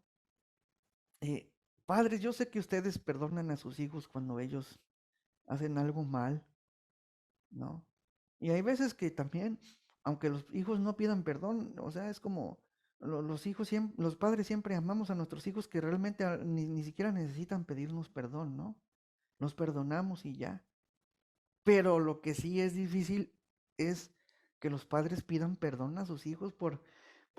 eh, padres, yo sé que ustedes perdonan a sus hijos cuando ellos hacen algo mal, ¿no? Y hay veces que también, aunque los hijos no pidan perdón, o sea, es como los hijos siempre, los padres siempre amamos a nuestros hijos que realmente ni siquiera necesitan pedirnos perdón, ¿no? Los perdonamos y ya. Pero lo que sí es difícil es que los padres pidan perdón a sus hijos por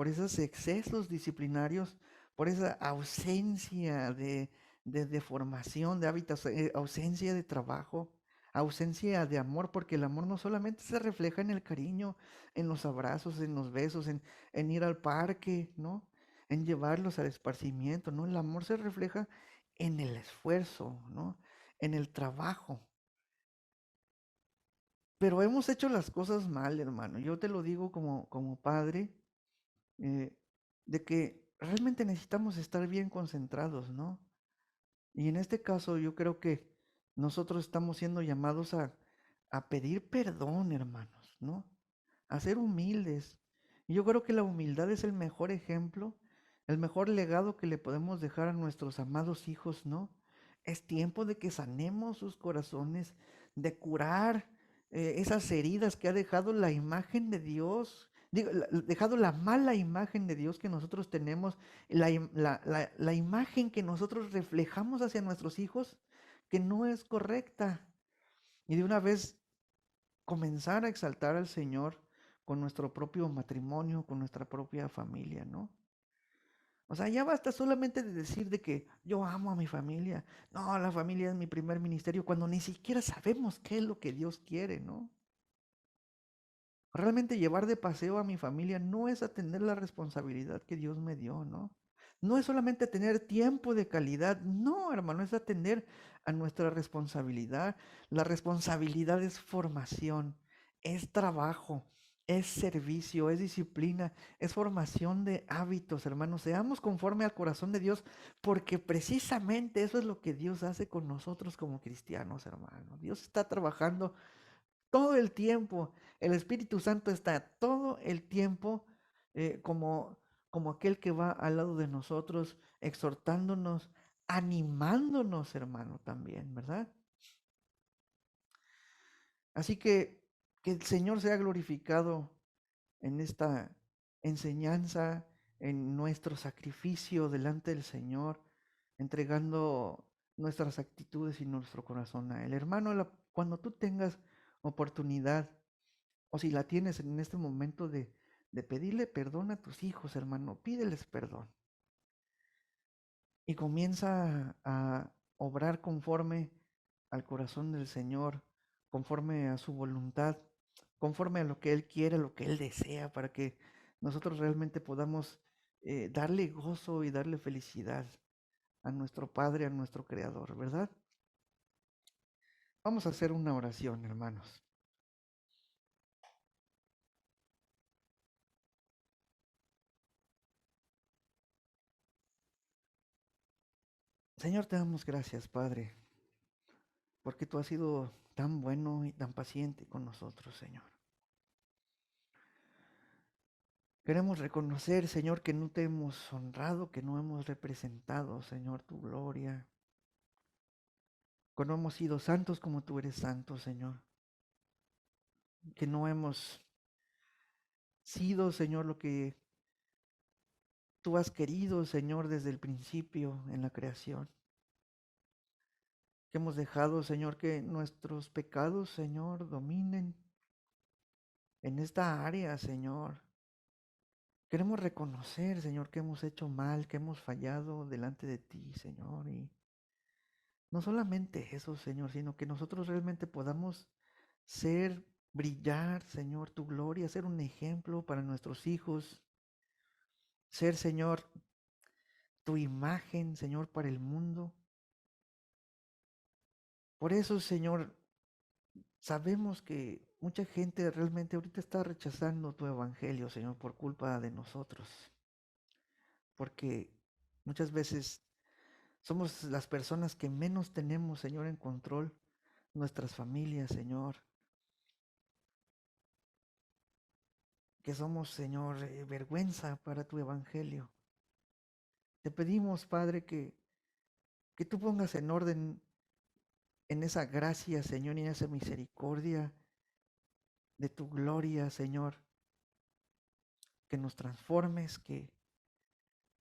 esos excesos disciplinarios, por esa ausencia de formación, de hábitos, ausencia de trabajo, ausencia de amor, porque el amor no solamente se refleja en el cariño, en los abrazos, en los besos, en ir al parque, ¿no? En llevarlos al esparcimiento, ¿no? El amor se refleja en el esfuerzo, ¿no? En el trabajo. Pero hemos hecho las cosas mal, hermano. Yo te lo digo como padre, eh, de que realmente necesitamos estar bien concentrados, ¿no? Y en este caso yo creo que nosotros estamos siendo llamados a pedir perdón, hermanos. ¿no? A ser humildes. Y yo creo que la humildad es el mejor ejemplo, el mejor legado que le podemos dejar a nuestros amados hijos, ¿no? Es tiempo de que sanemos sus corazones, de curar esas heridas que ha dejado la imagen de Dios, digo, dejado la mala imagen de Dios que nosotros tenemos, la imagen que nosotros reflejamos hacia nuestros hijos, que no es correcta. Y de una vez comenzar a exaltar al Señor con nuestro propio matrimonio, con nuestra propia familia, ¿no? O sea, ya basta solamente de decir de que yo amo a mi familia. No, la familia es mi primer ministerio, cuando ni siquiera sabemos qué es lo que Dios quiere, ¿no? Realmente llevar de paseo a mi familia no es atender la responsabilidad que Dios me dio, ¿no? No es solamente tener tiempo de calidad, no, hermano, es atender a nuestra responsabilidad. La responsabilidad es formación, es trabajo, es servicio, es disciplina, es formación de hábitos, hermanos. Seamos conforme al corazón de Dios, porque precisamente eso es lo que Dios hace con nosotros como cristianos, hermano. Dios está trabajando todo el tiempo. El Espíritu Santo está todo el tiempo como aquel que va al lado de nosotros, exhortándonos, animándonos, hermano, también, ¿verdad? Así que el Señor sea glorificado en esta enseñanza, en nuestro sacrificio delante del Señor, entregando nuestras actitudes y nuestro corazón a Él. Hermano, cuando tú tengas oportunidad, o si la tienes en este momento de pedirle perdón a tus hijos, hermano, pídeles perdón. Y comienza a obrar conforme al corazón del Señor, conforme a su voluntad, conforme a lo que Él quiere, lo que Él desea, para que nosotros realmente podamos darle gozo y darle felicidad a nuestro Padre, a nuestro Creador, ¿verdad? Vamos a hacer una oración, hermanos. Señor, te damos gracias, Padre, porque tú has sido tan bueno y tan paciente con nosotros, Señor. Queremos reconocer, Señor, que no te hemos honrado, que no hemos representado, Señor, tu gloria, que no hemos sido santos como tú eres santo, Señor, que no hemos sido, Señor, lo que tú has querido, Señor, desde el principio en la creación, que hemos dejado, Señor, que nuestros pecados, Señor, dominen en esta área, Señor. Queremos reconocer, Señor, que hemos hecho mal, que hemos fallado delante de ti, Señor. Y no solamente eso, Señor, sino que nosotros realmente podamos ser, brillar, Señor, tu gloria, ser un ejemplo para nuestros hijos, ser, Señor, tu imagen, Señor, para el mundo. Por eso, Señor, sabemos que mucha gente realmente ahorita está rechazando tu evangelio, Señor, por culpa de nosotros, porque muchas veces somos las personas que menos tenemos, Señor, en control, nuestras familias, Señor, que somos, Señor, vergüenza para tu evangelio. Te pedimos, Padre, que tú pongas en orden en esa gracia, Señor, y en esa misericordia de tu gloria, Señor, que nos transformes, que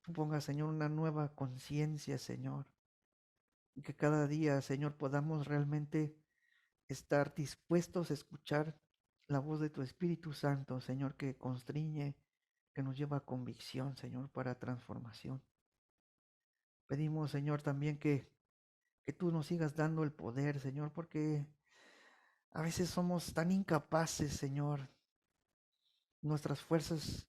tú pongas, Señor, una nueva conciencia, Señor, y que cada día, Señor, podamos realmente estar dispuestos a escuchar la voz de tu Espíritu Santo, Señor, que constriñe, que nos lleva a convicción, Señor, para transformación. Pedimos, Señor, también que tú nos sigas dando el poder, Señor, porque a veces somos tan incapaces, Señor. Nuestras fuerzas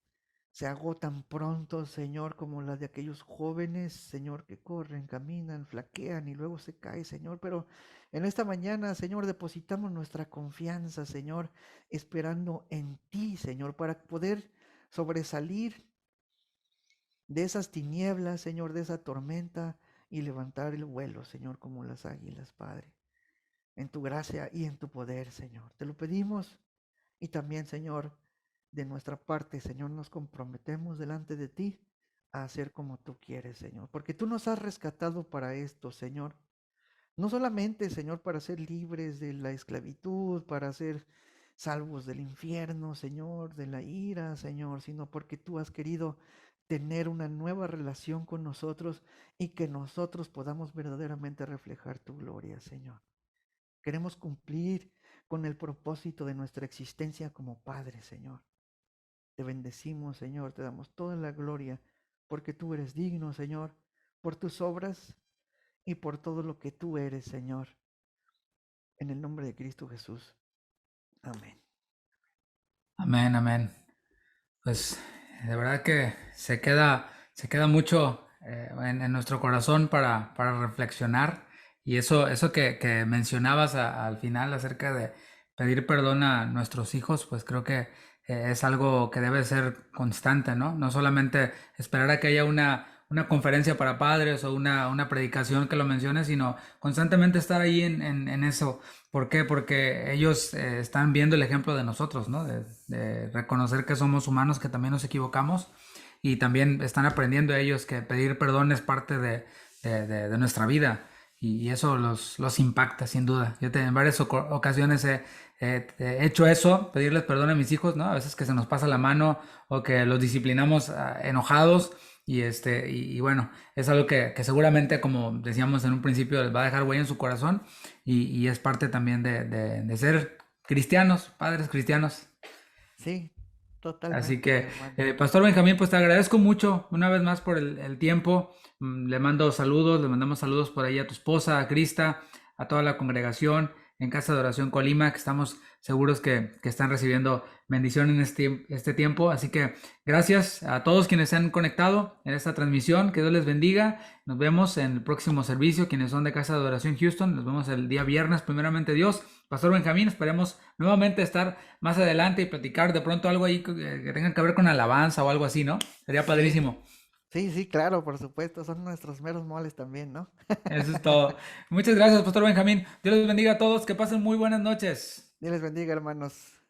se agotan pronto, Señor, como las de aquellos jóvenes, Señor, que corren, caminan, flaquean y luego se caen, Señor. Pero en esta mañana, Señor, depositamos nuestra confianza, Señor, esperando en ti, Señor, para poder sobresalir de esas tinieblas, Señor, de esa tormenta y levantar el vuelo, Señor, como las águilas, Padre, en tu gracia y en tu poder, Señor. Te lo pedimos Y también, Señor, de nuestra parte, Señor, nos comprometemos delante de ti a hacer como tú quieres, Señor, porque tú nos has rescatado para esto, Señor. No solamente, Señor, para ser libres de la esclavitud, para ser salvos del infierno, Señor, de la ira, Señor, sino porque tú has querido tener una nueva relación con nosotros y que nosotros podamos verdaderamente reflejar tu gloria, Señor. Queremos cumplir con el propósito de nuestra existencia como Padre, Señor. Te bendecimos, Señor, te damos toda la gloria, porque tú eres digno, Señor, por tus obras y por todo lo que tú eres, Señor. En el nombre de Cristo Jesús. Amén. Amén, amén. Pues de verdad que se queda mucho en nuestro corazón para reflexionar. Y eso que mencionabas al final acerca de pedir perdón a nuestros hijos, pues creo que es algo que debe ser constante, ¿no? No solamente esperar a que haya una conferencia para padres o una predicación que lo mencione, sino constantemente estar ahí en eso. ¿Por qué? Porque ellos están viendo el ejemplo de nosotros, ¿no? De reconocer que somos humanos, que también nos equivocamos y también están aprendiendo ellos que pedir perdón es parte de nuestra vida y eso los impacta sin duda. En varias ocasiones he hecho eso, pedirles perdón a mis hijos, ¿no? A veces que se nos pasa la mano o que los disciplinamos enojados y bueno, es algo que seguramente, como decíamos en un principio, les va a dejar huella en su corazón y es parte también de ser cristianos, padres cristianos. Sí, Así totalmente, mi que, hermano. Pastor Benjamín, pues te agradezco mucho una vez más por el tiempo. Le mando saludos, le mandamos saludos por ahí a tu esposa, a Crista, a toda la congregación en Casa de Oración Colima, que estamos seguros que están recibiendo bendición en este tiempo. Así que gracias a todos quienes se han conectado en esta transmisión. Que Dios les bendiga. Nos vemos en el próximo servicio. Quienes son de Casa de Oración Houston, nos vemos el día viernes, primeramente Dios. Pastor Benjamín, esperemos nuevamente estar más adelante y platicar de pronto algo ahí que tenga que ver con alabanza o algo así, ¿no? Sería Sí, padrísimo. sí, sí, claro, por supuesto, son nuestros meros moles también, ¿no? Eso es todo. Muchas gracias, Pastor Benjamín. Dios les bendiga a todos. Que pasen muy buenas noches. Dios les bendiga, hermanos.